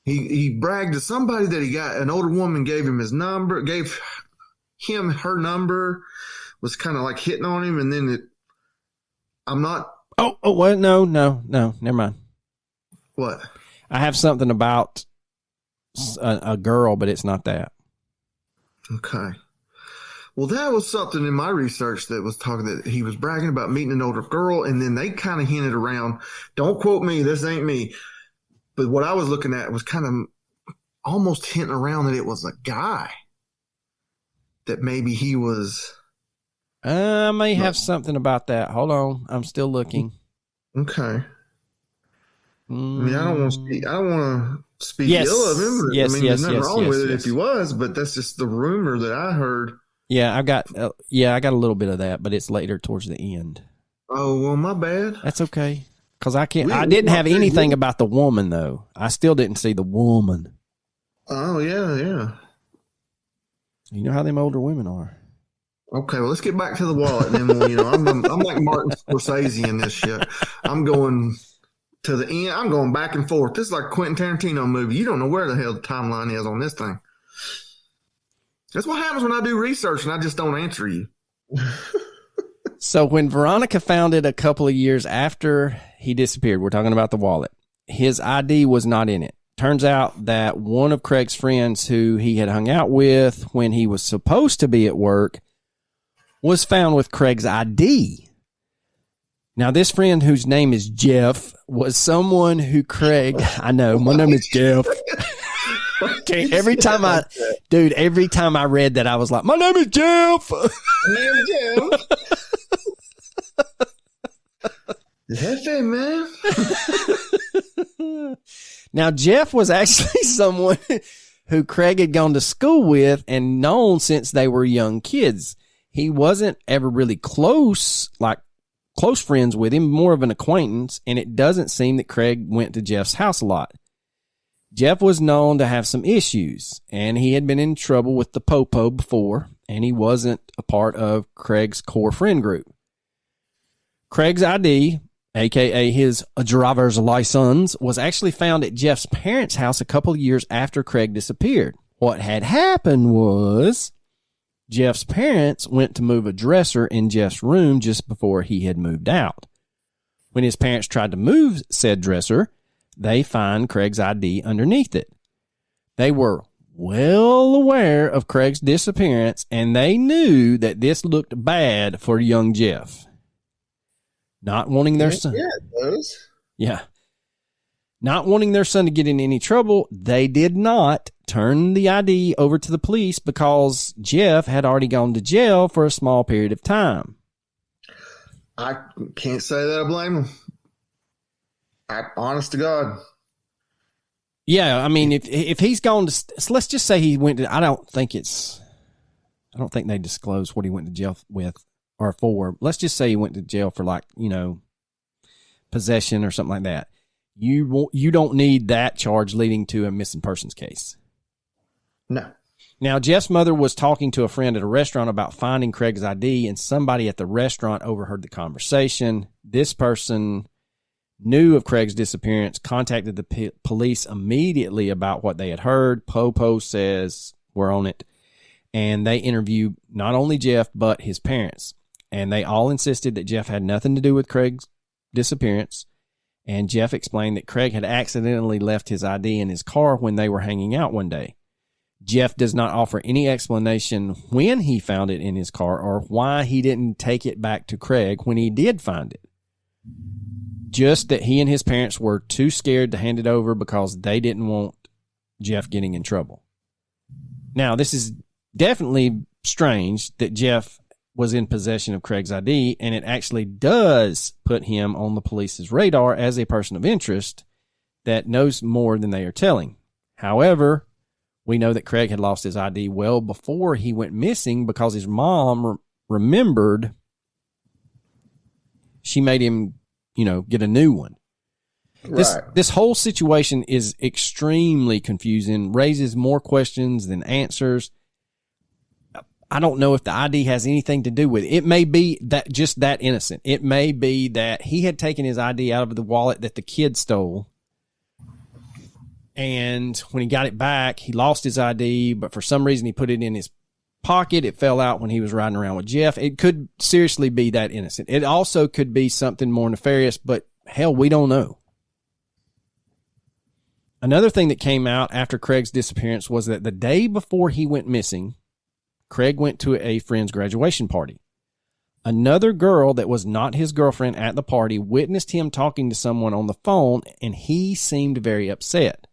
G: He bragged to somebody that he got an older woman, gave him his number, gave him her number, was kind of like hitting on him, and then I'm not.
F: Oh, what? No, never mind.
G: What?
F: I have something about a girl, but it's not that.
G: Okay. Well, that was something in my research that was talking that he was bragging about meeting an older girl, and then they kind of hinted around. Don't quote me. This ain't me. But what I was looking at was kind of almost hinting around that it was a guy. That maybe he was.
F: I may have something about that. Hold on. I'm still looking.
G: Okay. I mean, I don't want to speak ill of him. There's nothing wrong with it if he was, but that's just the rumor that I heard.
F: Yeah, I got a little bit of that, but it's later towards the end.
G: Oh, well, my bad.
F: That's okay. Because I didn't have anything about the woman, though. I still didn't see the woman.
G: Oh, yeah.
F: You know how them older women are.
G: Okay, well, let's get back to the wallet. And then, I'm like Martin Scorsese in this shit. I'm going to the end. I'm going back and forth. This is like a Quentin Tarantino movie. You don't know where the hell the timeline is on this thing. That's what happens when I do research and I just don't answer you.
F: So when Veronica found it a couple of years after he disappeared, we're talking about the wallet, his ID was not in it. Turns out that one of Craig's friends who he had hung out with when he was supposed to be at work was found with Craig's ID. Now, this friend, whose name is Jeff, was someone who Craig, I know, my name is Jeff. Okay, every time I read that, I was like, my name is Jeff.
G: My name is Jeff. Jefe, man.
F: Now, Jeff was actually someone who Craig had gone to school with and known since they were young kids. He wasn't ever really close friends with him, more of an acquaintance, and it doesn't seem that Craig went to Jeff's house a lot. Jeff was known to have some issues, and he had been in trouble with the Popo before, and he wasn't a part of Craig's core friend group. Craig's ID, a.k.a. his driver's license, was actually found at Jeff's parents' house a couple of years after Craig disappeared. What had happened was Jeff's parents went to move a dresser in Jeff's room just before he had moved out. When his parents tried to move said dresser, they find Craig's ID underneath it. They were well aware of Craig's disappearance, and they knew that this looked bad for young Jeff. Not wanting their son.
G: Yeah, it does.
F: Yeah. Not wanting their son to get in any trouble, they did not turn the ID over to the police because Jeff had already gone to jail for a small period of time.
G: I can't say that I blame him. Honest to God.
F: Yeah, I mean, if he's gone to, so let's just say he went to, I don't think they disclose what he went to jail with or for. Let's just say he went to jail for possession or something like that. You don't need that charge leading to a missing persons case.
G: No.
F: Now, Jeff's mother was talking to a friend at a restaurant about finding Craig's ID, and somebody at the restaurant overheard the conversation. This person knew of Craig's disappearance, contacted the police immediately about what they had heard. Popo says we're on it. And they interviewed not only Jeff, but his parents. And they all insisted that Jeff had nothing to do with Craig's disappearance. And Jeff explained that Craig had accidentally left his ID in his car when they were hanging out one day. Jeff does not offer any explanation when he found it in his car or why he didn't take it back to Craig when he did find it. just that he and his parents were too scared to hand it over because they didn't want Jeff getting in trouble. Now, this is definitely strange that Jeff was in possession of Craig's ID, and it actually does put him on the police's radar as a person of interest that knows more than they are telling. However, we know that Craig had lost his ID well before he went missing because his mom remembered she made him, get a new one.
G: Right.
F: This whole situation is extremely confusing, raises more questions than answers. I don't know if the ID has anything to do with it. It may be that just that innocent. It may be that he had taken his ID out of the wallet that the kid stole. And when he got it back, he lost his ID, but for some reason he put it in his pocket. It fell out when he was riding around with Jeff. It could seriously be that innocent. It also could be something more nefarious, but hell, we don't know. Another thing that came out after Craig's disappearance was that the day before he went missing, Craig went to a friend's graduation party. Another girl that was not his girlfriend at the party witnessed him talking to someone on the phone, and he seemed very upset.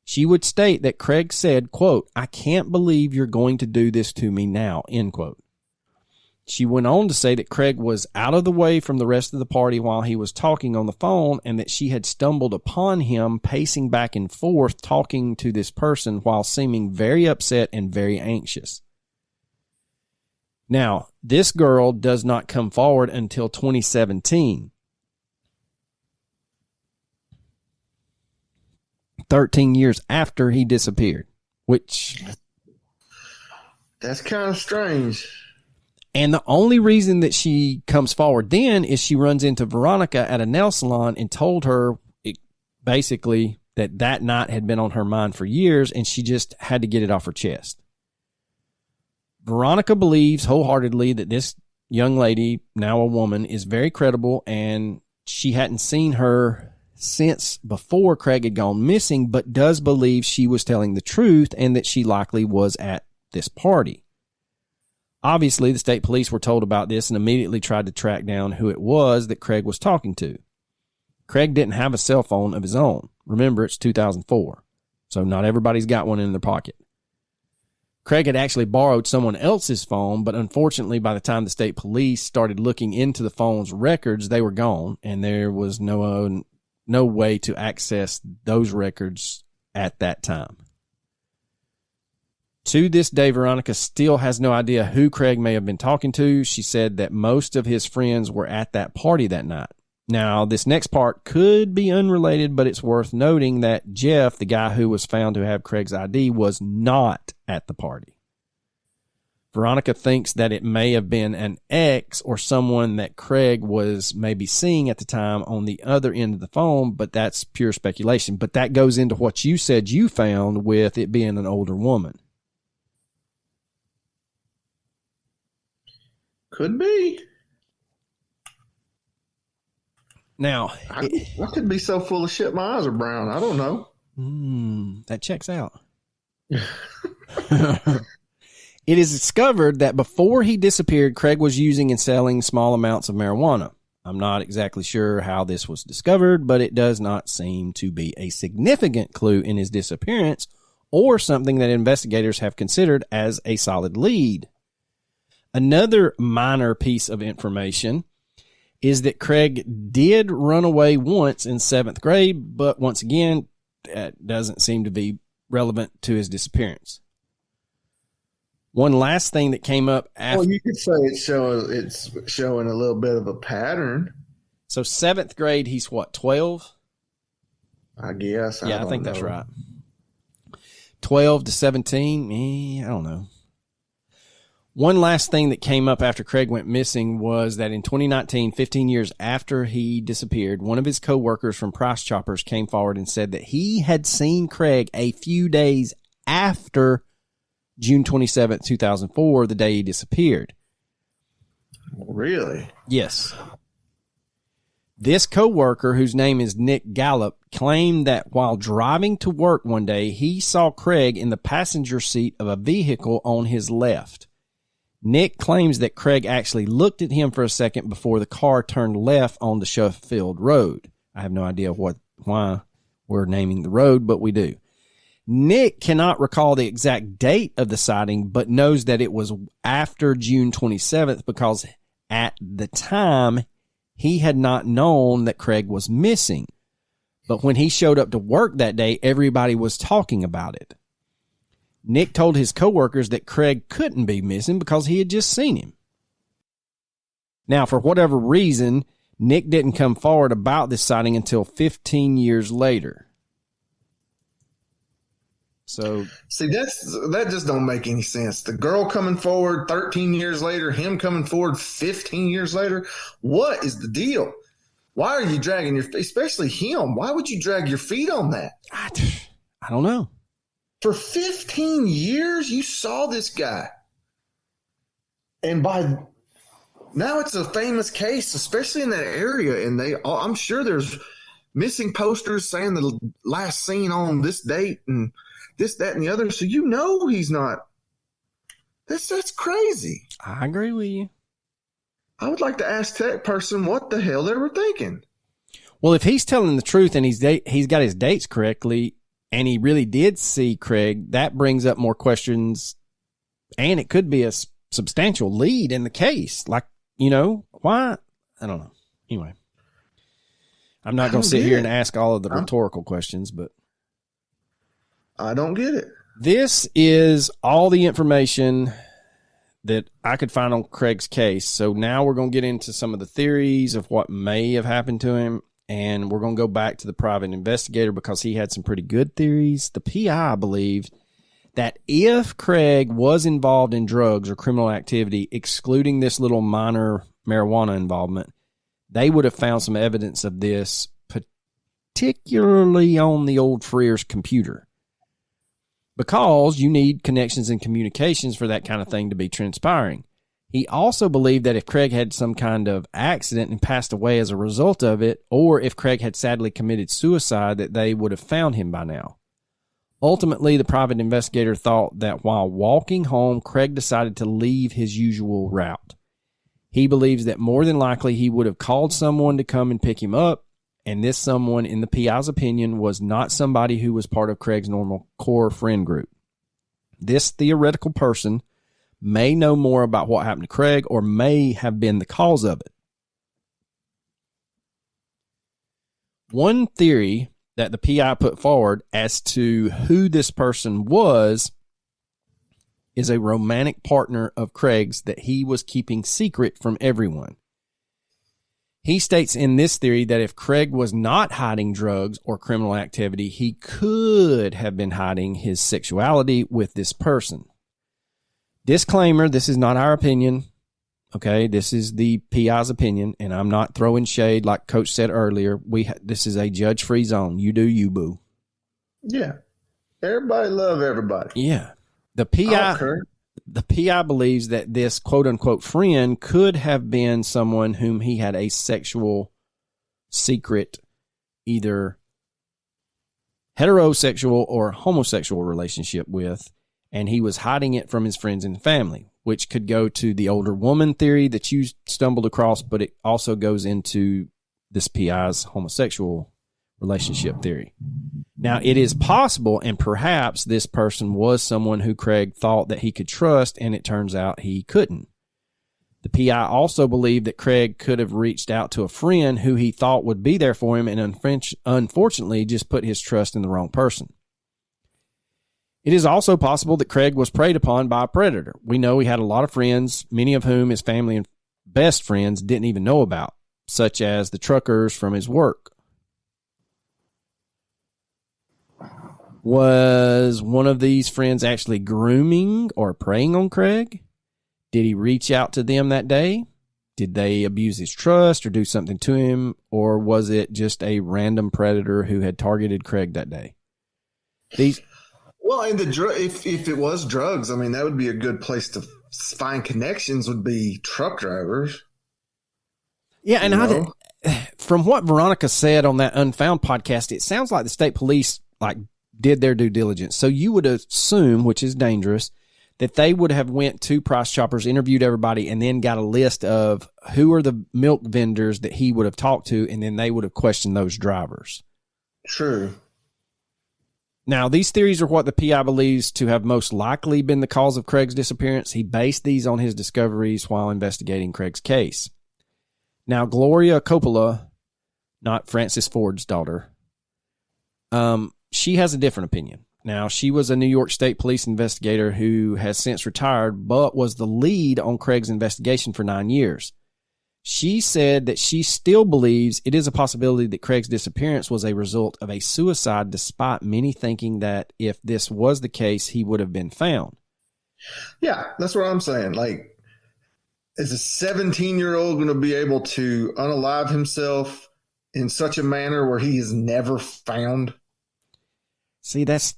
F: She would state that Craig said, quote, "I can't believe you're going to do this to me now," end quote. She went on to say that Craig was out of the way from the rest of the party while he was talking on the phone, and that she had stumbled upon him pacing back and forth talking to this person while seeming very upset and very anxious. Now, this girl does not come forward until 2017. 13 years after he disappeared, which...
G: That's kind of strange.
F: And the only reason that she comes forward then is she runs into Veronica at a nail salon and told her basically that night had been on her mind for years and she just had to get it off her chest. Veronica believes wholeheartedly that this young lady, now a woman, is very credible, and she hadn't seen her since before Craig had gone missing, but does believe she was telling the truth and that she likely was at this party. Obviously, the state police were told about this and immediately tried to track down who it was that Craig was talking to. Craig didn't have a cell phone of his own. Remember, it's 2004, so not everybody's got one in their pocket. Craig had actually borrowed someone else's phone, but unfortunately, by the time the state police started looking into the phone's records, they were gone, and there was no way to access those records at that time. To this day, Veronica still has no idea who Craig may have been talking to. She said that most of his friends were at that party that night. Now, this next part could be unrelated, but it's worth noting that Jeff, the guy who was found to have Craig's ID, was not at the party. Veronica thinks that it may have been an ex or someone that Craig was maybe seeing at the time on the other end of the phone, but that's pure speculation. But that goes into what you said you found with it being an older woman.
G: Could be.
F: Now,
G: I could be so full of shit my eyes are brown. I don't know.
F: That checks out. It is discovered that before he disappeared, Craig was using and selling small amounts of marijuana. I'm not exactly sure how this was discovered, but it does not seem to be a significant clue in his disappearance or something that investigators have considered as a solid lead. Another minor piece of information is that Craig did run away once in 7th grade, but once again, that doesn't seem to be relevant to his disappearance. One last thing that came up after...
G: Well, you could say it's showing a little bit of a pattern.
F: So 7th grade, he's what, 12?
G: I guess.
F: I think that's right. 12 to 17, I don't know. One last thing that came up after Craig went missing was that in 2019, 15 years after he disappeared, one of his co-workers from Price Choppers came forward and said that he had seen Craig a few days after June 27th, 2004, the day he disappeared.
G: Really?
F: Yes. This co-worker, whose name is Nick Gallup, claimed that while driving to work one day, he saw Craig in the passenger seat of a vehicle on his left. Nick claims that Craig actually looked at him for a second before the car turned left on the Sheffield Road. I have no idea why we're naming the road, but we do. Nick cannot recall the exact date of the sighting, but knows that it was after June 27th because at the time he had not known that Craig was missing. But when he showed up to work that day, everybody was talking about it. Nick told his coworkers that Craig couldn't be missing because he had just seen him. Now, for whatever reason, Nick didn't come forward about this sighting until 15 years later. So,
G: see, that just don't make any sense. The girl coming forward 13 years later, him coming forward 15 years later. What is the deal? Why are you dragging especially him? Why would you drag your feet on that?
F: I don't know.
G: For 15 years, you saw this guy. And by now it's a famous case, especially in that area. And I'm sure there's missing posters saying the last seen on this date and this, that, and the other. So you know he's not. That's crazy.
F: I agree with you.
G: I would like to ask that person what the hell they were thinking.
F: Well, if he's telling the truth and he's got his dates correctly, and he really did see Craig, that brings up more questions, and it could be a substantial lead in the case. Like, why? I don't know. Anyway, I'm not going to sit here and ask all of the rhetorical questions, but
G: I don't get it.
F: This is all the information that I could find on Craig's case. So now we're going to get into some of the theories of what may have happened to him. And we're going to go back to the private investigator because he had some pretty good theories. The PI believed that if Craig was involved in drugs or criminal activity, excluding this little minor marijuana involvement, they would have found some evidence of this, particularly on the old Frear's computer. Because you need connections and communications for that kind of thing to be transpiring. He also believed that if Craig had some kind of accident and passed away as a result of it, or if Craig had sadly committed suicide, that they would have found him by now. Ultimately, the private investigator thought that while walking home, Craig decided to leave his usual route. He believes that more than likely he would have called someone to come and pick him up, and this someone, in the PI's opinion, was not somebody who was part of Craig's normal core friend group. This theoretical person may know more about what happened to Craig or may have been the cause of it. One theory that the PI put forward as to who this person was is a romantic partner of Craig's that he was keeping secret from everyone. He states in this theory that if Craig was not hiding drugs or criminal activity, he could have been hiding his sexuality with this person. Disclaimer, this is not our opinion. Okay, this is the PI's opinion, and I'm not throwing shade like Coach said earlier. This is a judge-free zone. You do you, boo.
G: Yeah. Everybody love everybody.
F: Yeah. The PI believes that this quote-unquote friend could have been someone whom he had a sexual secret, either heterosexual or homosexual relationship with, and he was hiding it from his friends and family, which could go to the older woman theory that you stumbled across, but it also goes into this PI's homosexual relationship theory. Now, it is possible, and perhaps this person was someone who Craig thought that he could trust, and it turns out he couldn't. The PI also believed that Craig could have reached out to a friend who he thought would be there for him and unfortunately just put his trust in the wrong person. It is also possible that Craig was preyed upon by a predator. We know he had a lot of friends, many of whom his family and best friends didn't even know about, such as the truckers from his work. Was one of these friends actually grooming or preying on Craig? Did he reach out to them that day? Did they abuse his trust or do something to him? Or was it just a random predator who had targeted Craig that day?
G: Well, and if it was drugs, I mean, that would be a good place to find connections, would be truck drivers.
F: Yeah, and from what Veronica said on that Unfound podcast, it sounds like the state police did their due diligence. So you would assume, which is dangerous, that they would have went to Price Choppers, interviewed everybody, and then got a list of who are the milk vendors that he would have talked to, and then they would have questioned those drivers.
G: True.
F: Now, these theories are what the PI believes to have most likely been the cause of Craig's disappearance. He based these on his discoveries while investigating Craig's case. Now, Gloria Coppola, not Francis Ford's daughter, she has a different opinion. Now, she was a New York State Police investigator who has since retired, but was the lead on Craig's investigation for 9 years. She said that she still believes it is a possibility that Craig's disappearance was a result of a suicide, despite many thinking that if this was the case, he would have been found.
G: Yeah, that's what I'm saying. Like, is a 17-year-old going to be able to unalive himself in such a manner where he is never found?
F: See, that's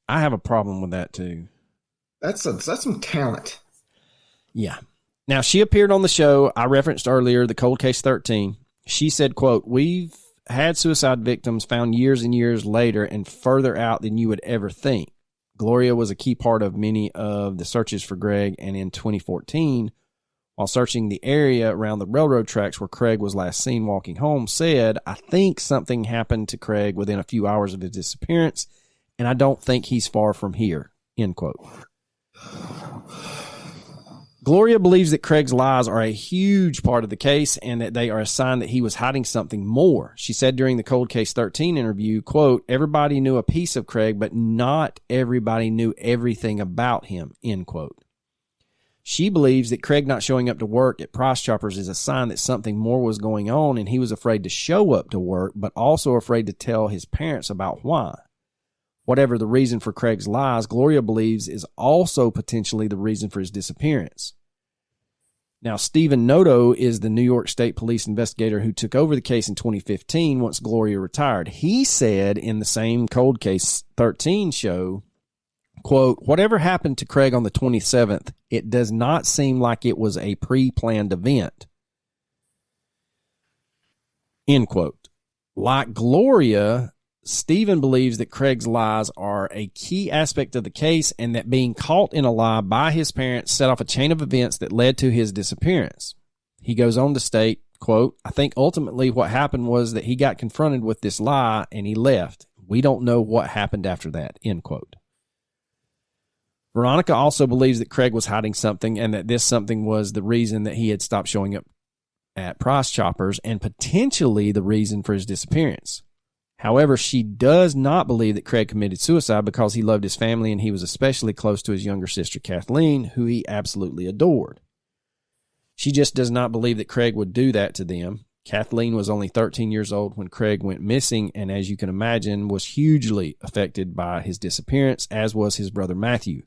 F: I have a problem with that too.
G: That's some talent.
F: Yeah. Now, she appeared on the show I referenced earlier, the Cold Case 13. She said, quote, "We've had suicide victims found years and years later and further out than you would ever think. Gloria was a key part of many of the searches for Greg, and in 2014, while searching the area around the railroad tracks where Craig was last seen walking home, said, I think something happened to Craig within a few hours of his disappearance, and I don't think he's far from here," end quote. Gloria believes that Craig's lies are a huge part of the case and that they are a sign that he was hiding something more. She said during the Cold Case 13 interview, quote, "Everybody knew a piece of Craig, but not everybody knew everything about him," end quote. She believes that Craig not showing up to work at Price Choppers is a sign that something more was going on, and he was afraid to show up to work, but also afraid to tell his parents about why. Whatever the reason for Craig's lies, Gloria believes is also potentially the reason for his disappearance. Now, Stephen Noto is the New York State Police investigator who took over the case in 2015 once Gloria retired. He said in the same Cold Case 13 show, quote, "Whatever happened to Craig on the 27th, it does not seem like it was a pre-planned event," end quote. Like Gloria, Stephen believes that Craig's lies are a key aspect of the case and that being caught in a lie by his parents set off a chain of events that led to his disappearance. He goes on to state, quote, "I think ultimately what happened was that he got confronted with this lie and he left. We don't know what happened after that," end quote. Veronica also believes that Craig was hiding something and that this something was the reason that he had stopped showing up at Price Choppers and potentially the reason for his disappearance. However, she does not believe that Craig committed suicide because he loved his family and he was especially close to his younger sister, Kathleen, who he absolutely adored. She just does not believe that Craig would do that to them. Kathleen was only 13 years old when Craig went missing and, as you can imagine, was hugely affected by his disappearance, as was his brother Matthew.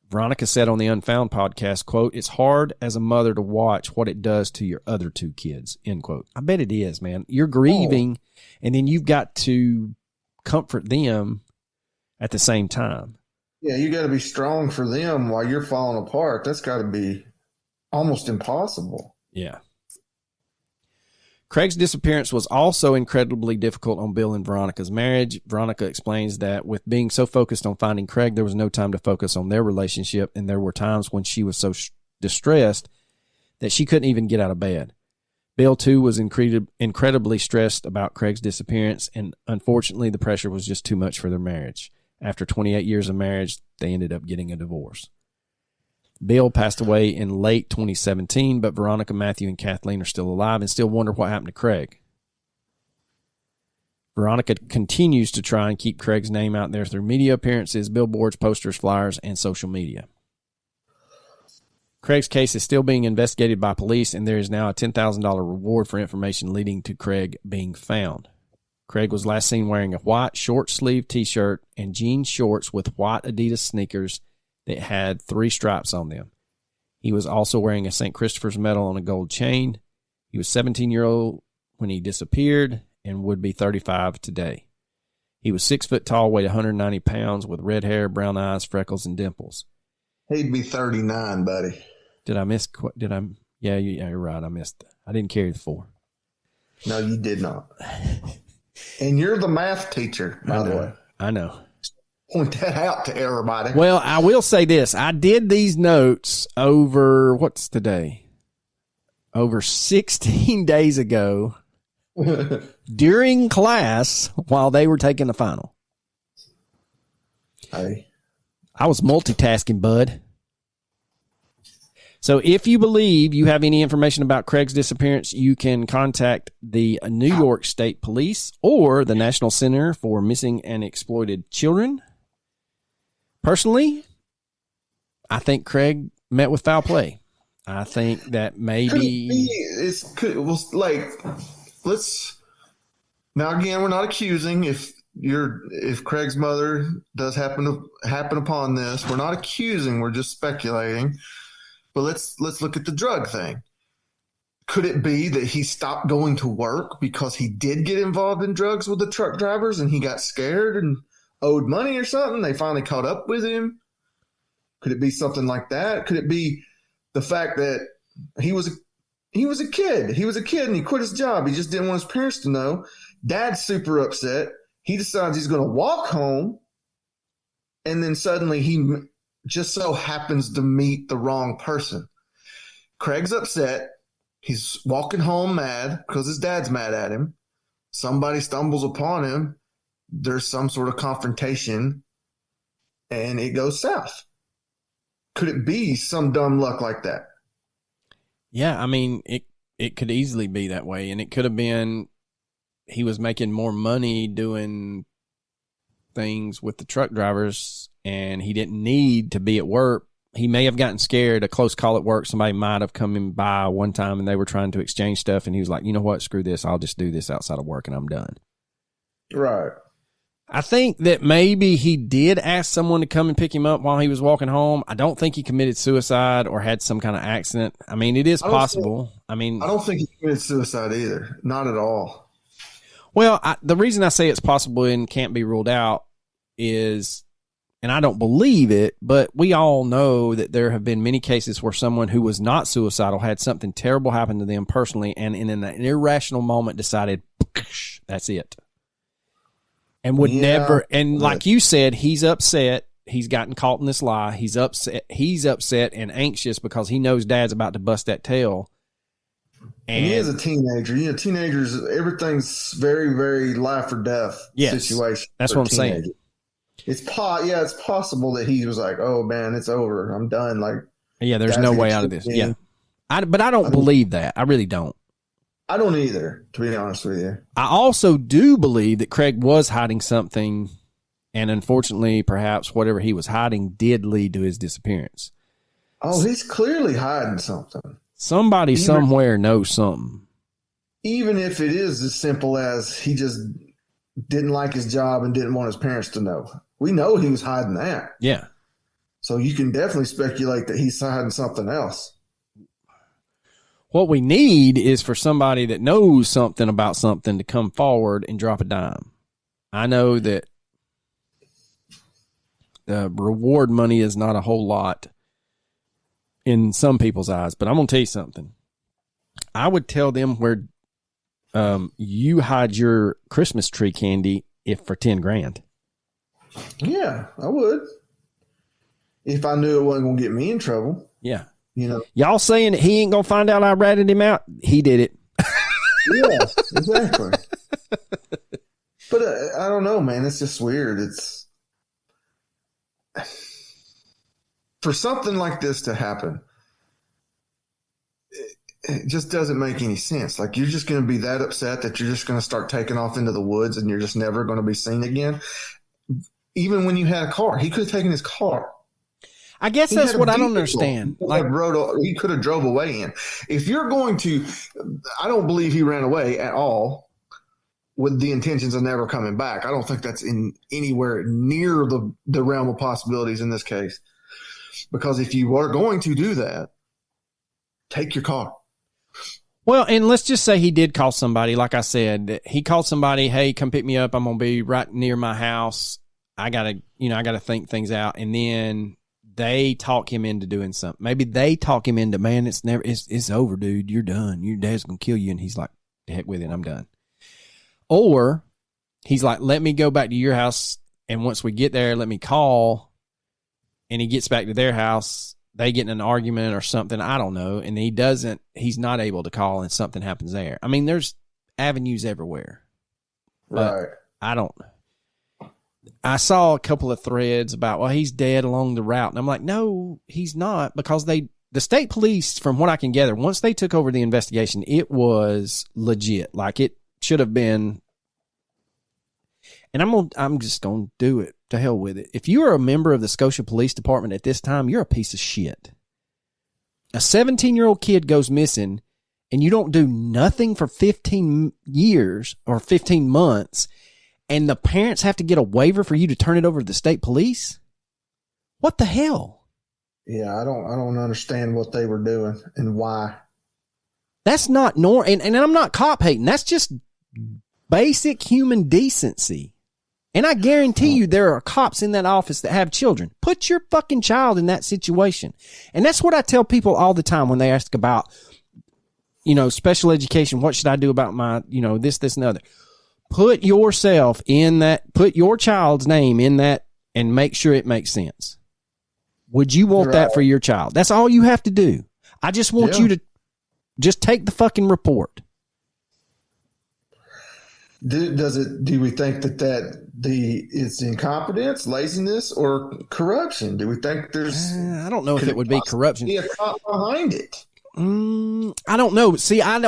F: Veronica said on the Unfound podcast, quote, "It's hard as a mother to watch what it does to your other two kids," end quote. I bet it is, man. You're grieving, and then you've got to comfort them at the same time.
G: Yeah, you got to be strong for them while you're falling apart. That's got to be almost impossible.
F: Yeah. Craig's disappearance was also incredibly difficult on Bill and Veronica's marriage. Veronica explains that with being so focused on finding Craig, there was no time to focus on their relationship, and there were times when she was so distressed that she couldn't even get out of bed. Bill, too, was incredibly stressed about Craig's disappearance, and unfortunately, the pressure was just too much for their marriage. After 28 years of marriage, they ended up getting a divorce. Bill passed away in late 2017, but Veronica, Matthew, and Kathleen are still alive and still wonder what happened to Craig. Veronica continues to try and keep Craig's name out there through media appearances, billboards, posters, flyers, and social media. Craig's case is still being investigated by police, and there is now a $10,000 reward for information leading to Craig being found. Craig was last seen wearing a white short-sleeved T-shirt and jean shorts with white Adidas sneakers that had 3 stripes on them. He was also wearing a St. Christopher's medal on a gold chain. He was 17-year-old when he disappeared and would be 35 today. He was 6 foot tall, weighed 190 pounds, with red hair, brown eyes, freckles, and dimples.
G: He'd be 39, buddy.
F: Yeah, you're right. I didn't carry the 4.
G: No, you did not. And you're the math teacher, by the way.
F: I know.
G: point that out to everybody.
F: Well, I will say this. I did these notes over, what's today? Over 16 days ago during class while they were taking the final.
G: Hey.
F: I was multitasking, bud. So if you believe you have any information about Craig's disappearance, you can contact the New York State Police or the National Center for Missing and Exploited Children. Personally, I think Craig met with foul play. I think that maybe
G: let's now again, we're not accusing if Craig's mother does happen upon this. We're not accusing, we're just speculating. But let's look at the drug thing. Could it be that he stopped going to work because he did get involved in drugs with the truck drivers and he got scared and owed money or something? They finally caught up with him. Could it be something like that? Could it be the fact that he was a kid? He was a kid and he quit his job. He just didn't want his parents to know. Dad's super upset. He decides he's going to walk home, and then suddenly he just so happens to meet the wrong person. Craig's upset. He's walking home mad because his dad's mad at him. Somebody stumbles upon him. There's some sort of confrontation, and it goes south. Could it be some dumb luck like that?
F: Yeah, I mean, it could easily be that way, and it could have been he was making more money doing things with the truck drivers, and he didn't need to be at work. He may have gotten scared, a close call at work. Somebody might have come in by one time, and they were trying to exchange stuff, and he was like, you know what, screw this. I'll just do this outside of work, and I'm done.
G: Right.
F: I think that maybe he did ask someone to come and pick him up while he was walking home. I don't think he committed suicide or had some kind of accident. I mean, it is possible. I don't
G: think he committed suicide either. Not at all.
F: Well, the reason I say it's possible and can't be ruled out is, and I don't believe it, but we all know that there have been many cases where someone who was not suicidal had something terrible happen to them personally, and in an irrational moment decided, that's it. And would never, and like you said, he's upset. He's gotten caught in this lie. He's upset and anxious because he knows dad's about to bust that tail.
G: And he is a teenager. You know, teenagers, everything's very, very life or death situation.
F: That's what I'm saying.
G: It's possible that he was like, oh man, it's over. I'm done. Like,
F: yeah, there's no way out of this. Yeah. But I don't believe that. I really don't.
G: I don't either, to be honest with you.
F: I also do believe that Craig was hiding something, and unfortunately, perhaps whatever he was hiding did lead to his disappearance.
G: Oh, he's clearly hiding something.
F: Somebody somewhere knows something.
G: Even if it is as simple as he just didn't like his job and didn't want his parents to know. We know he was hiding that.
F: Yeah.
G: So you can definitely speculate that he's hiding something else.
F: What we need is for somebody that knows something about something to come forward and drop a dime. I know that the reward money is not a whole lot in some people's eyes, but I'm going to tell you something. I would tell them where you hide your Christmas tree candy if for 10 grand.
G: Yeah, I would. If I knew it wasn't going to get me in trouble.
F: Yeah.
G: You know,
F: y'all saying that he ain't gonna find out I ratted him out? He did it.
G: Yeah, exactly. But I don't know, man. It's just weird. It's for something like this to happen. It just doesn't make any sense. Like, you're just going to be that upset that you're just going to start taking off into the woods and you're just never going to be seen again. Even when you had a car, he could have taken his car.
F: I guess that's what I don't understand.
G: He could have drove away in. If you're going to, I don't believe he ran away at all with the intentions of never coming back. I don't think that's in anywhere near the realm of possibilities in this case. Because if you are going to do that, take your car.
F: Well, and let's just say he did call somebody. Like I said, he called somebody, hey, come pick me up. I'm going to be right near my house. I got to think things out. And then they talk him into doing something. Maybe they talk him into, man, it's over, dude. You're done. Your dad's going to kill you. And he's like, the heck with it. I'm done. Or he's like, let me go back to your house And once we get there, let me call. And he gets back to their house. They get in an argument or something. I don't know. And he's not able to call and something happens there. I mean, there's avenues everywhere.
G: Right.
F: I don't know. I saw a couple of threads about, well, he's dead along the route. And I'm like, no, he's not, because the state police, from what I can gather, once they took over the investigation, it was legit. Like, it should have been. And I'm just going to do it. To hell with it. If you are a member of the Scotia Police Department at this time, you're a piece of shit. A 17-year-old kid goes missing and you don't do nothing for 15 years or 15 months, and the parents have to get a waiver for you to turn it over to the state police? What the hell?
G: Yeah, I don't understand what they were doing and why.
F: That's not normal. And I'm not cop hating. That's just basic human decency. And I guarantee you there are cops in that office that have children. Put your fucking child in that situation. And that's what I tell people all the time when they ask about, special education. What should I do about my, this, and the other? Put yourself in that, put your child's name in that, and make sure it makes sense. Would you want that for your child? That's all you have to do. I just want you to just take the fucking report.
G: Do we think that it's incompetence, laziness, or corruption? Do we think there's?
F: I don't know if it would be corruption.
G: Be a cop behind it.
F: I don't know. See, I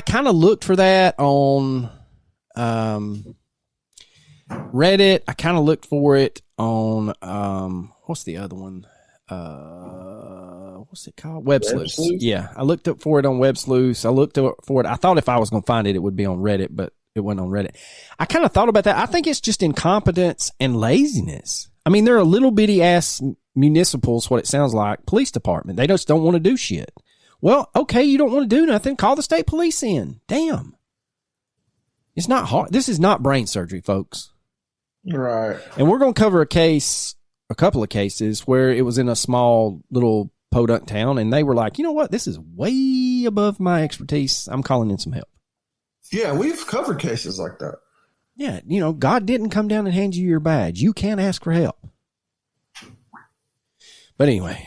F: kind of looked for that on Reddit. I kind of looked for it on what's the other one? What's it called? Web Sleuth. Yeah, I looked up for it on Web Sleuth. I looked up for it. I thought if I was going to find it, it would be on Reddit, but it went on Reddit. I kind of thought about that. I think it's just incompetence and laziness. I mean, they're a little bitty ass municipals, what it sounds like, police department. They just don't want to do shit. Well, okay, you don't want to do nothing. Call the state police in. Damn. It's not hard. This is not brain surgery, folks.
G: Right.
F: And we're going to cover a couple of cases where it was in a small little podunk town, and they were like, you know what? This is way above my expertise. I'm calling in some help.
G: Yeah, we've covered cases like that.
F: Yeah, God didn't come down and hand you your badge. You can ask for help. But anyway,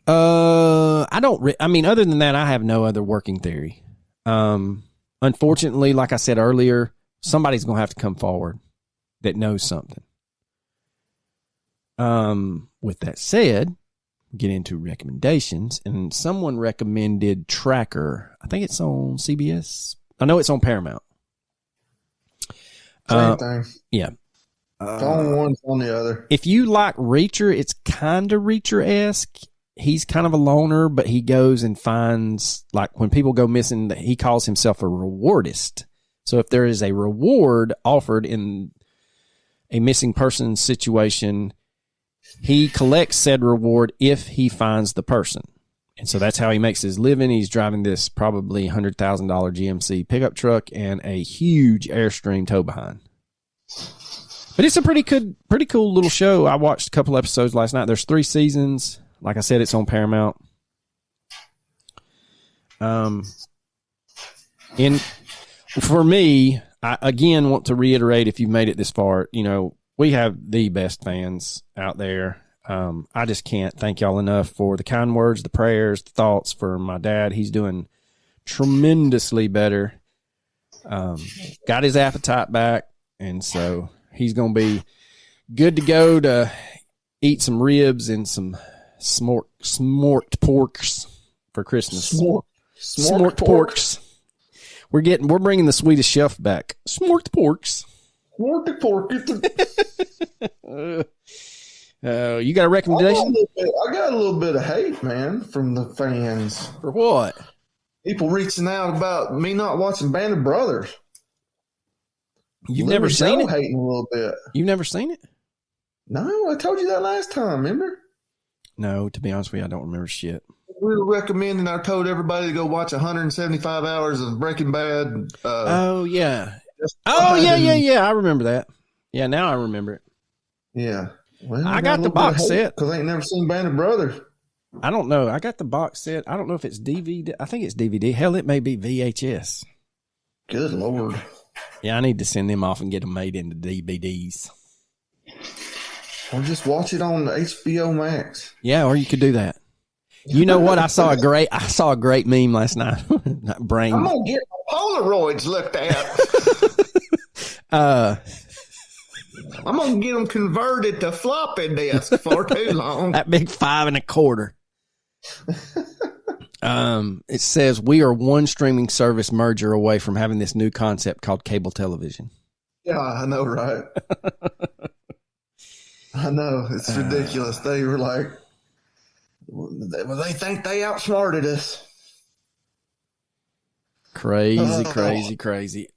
F: other than that, I have no other working theory. Unfortunately, like I said earlier, somebody's going to have to come forward that knows something. With that said, get into recommendations, and someone recommended Tracker. I think it's on CBS. I know it's on Paramount.
G: Same thing.
F: Yeah.
G: It's on one, it's on the other.
F: If you like Reacher, it's kind of Reacher-esque. He's kind of a loner, but he goes and finds, like, when people go missing, he calls himself a rewardist. So if there is a reward offered in a missing person situation, he collects said reward if he finds the person. And so that's how he makes his living. He's driving this probably $100,000 GMC pickup truck and a huge Airstream tow behind. But it's a pretty cool little show. I watched a couple episodes last night. There's 3 seasons. Like I said, it's on Paramount. For me, I again want to reiterate, if you've made it this far, we have the best fans out there. I just can't thank y'all enough for the kind words, the prayers, the thoughts for my dad. He's doing tremendously better. Got his appetite back, and so he's going to be good to go to eat some ribs and some smoked porks for Christmas. Smoked porks. We're bringing the Swedish chef back. Smoked porks.
G: Smoked pork.
F: You got a recommendation?
G: I got a little bit of hate, man, from the fans.
F: For what?
G: People reaching out about me not watching Band of Brothers.
F: You've never seen it?
G: Hating a little bit.
F: You've never seen it?
G: No, I told you that last time, remember?
F: No, to be honest with you, I don't remember shit.
G: We were recommending, I told everybody to go watch 175 hours of Breaking Bad.
F: Oh, yeah. Yeah. I remember that. Yeah, now I remember it.
G: Yeah. Well,
F: I got the box set.
G: Because I ain't never seen Band of Brothers.
F: I don't know. I got the box set. I don't know if it's DVD. I think it's DVD. Hell, it may be VHS.
G: Good Lord.
F: Yeah, I need to send them off and get them made into DVDs.
G: Or just watch it on HBO Max.
F: Yeah, or you could do that. You know what? I saw a great meme last night. Brain.
G: I'm gonna get my Polaroids looked at. I'm gonna get them converted to floppy disk for too long.
F: That big 5 1/4. It says we are one streaming service merger away from having this new concept called cable television.
G: Yeah, I know, right? I know, it's ridiculous. They were like, well, they think they outsmarted us.
F: Crazy.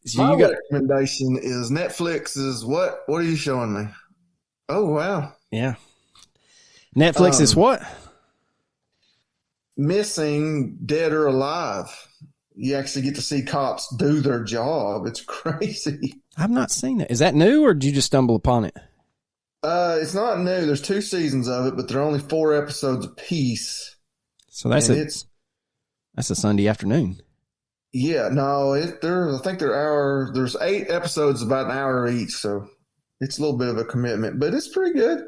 F: So
G: My
F: you got
G: recommendation is Netflix's what? What are you showing me? Oh wow,
F: yeah. Netflix is what?
G: Missing, Dead or Alive. You actually get to see cops do their job. It's crazy.
F: I've not seen it. Is that new, or did you just stumble upon it?
G: It's not new. There's 2 seasons of it, but they're only 4 episodes apiece.
F: So that's a Sunday afternoon.
G: Yeah, no, I think there's 8 episodes, about an hour each, so it's a little bit of a commitment, but it's pretty good.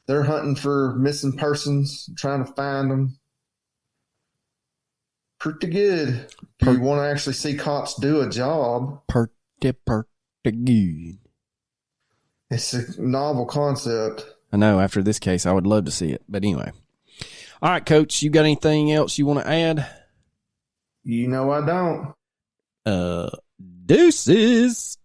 G: They're hunting for missing persons, trying to find them. Pretty good. Do you want to actually see cops do a job?
F: Pretty good.
G: It's a novel concept.
F: I know. After this case, I would love to see it. But anyway. All right, Coach, you got anything else you want to add?
G: You know I don't.
F: Deuces.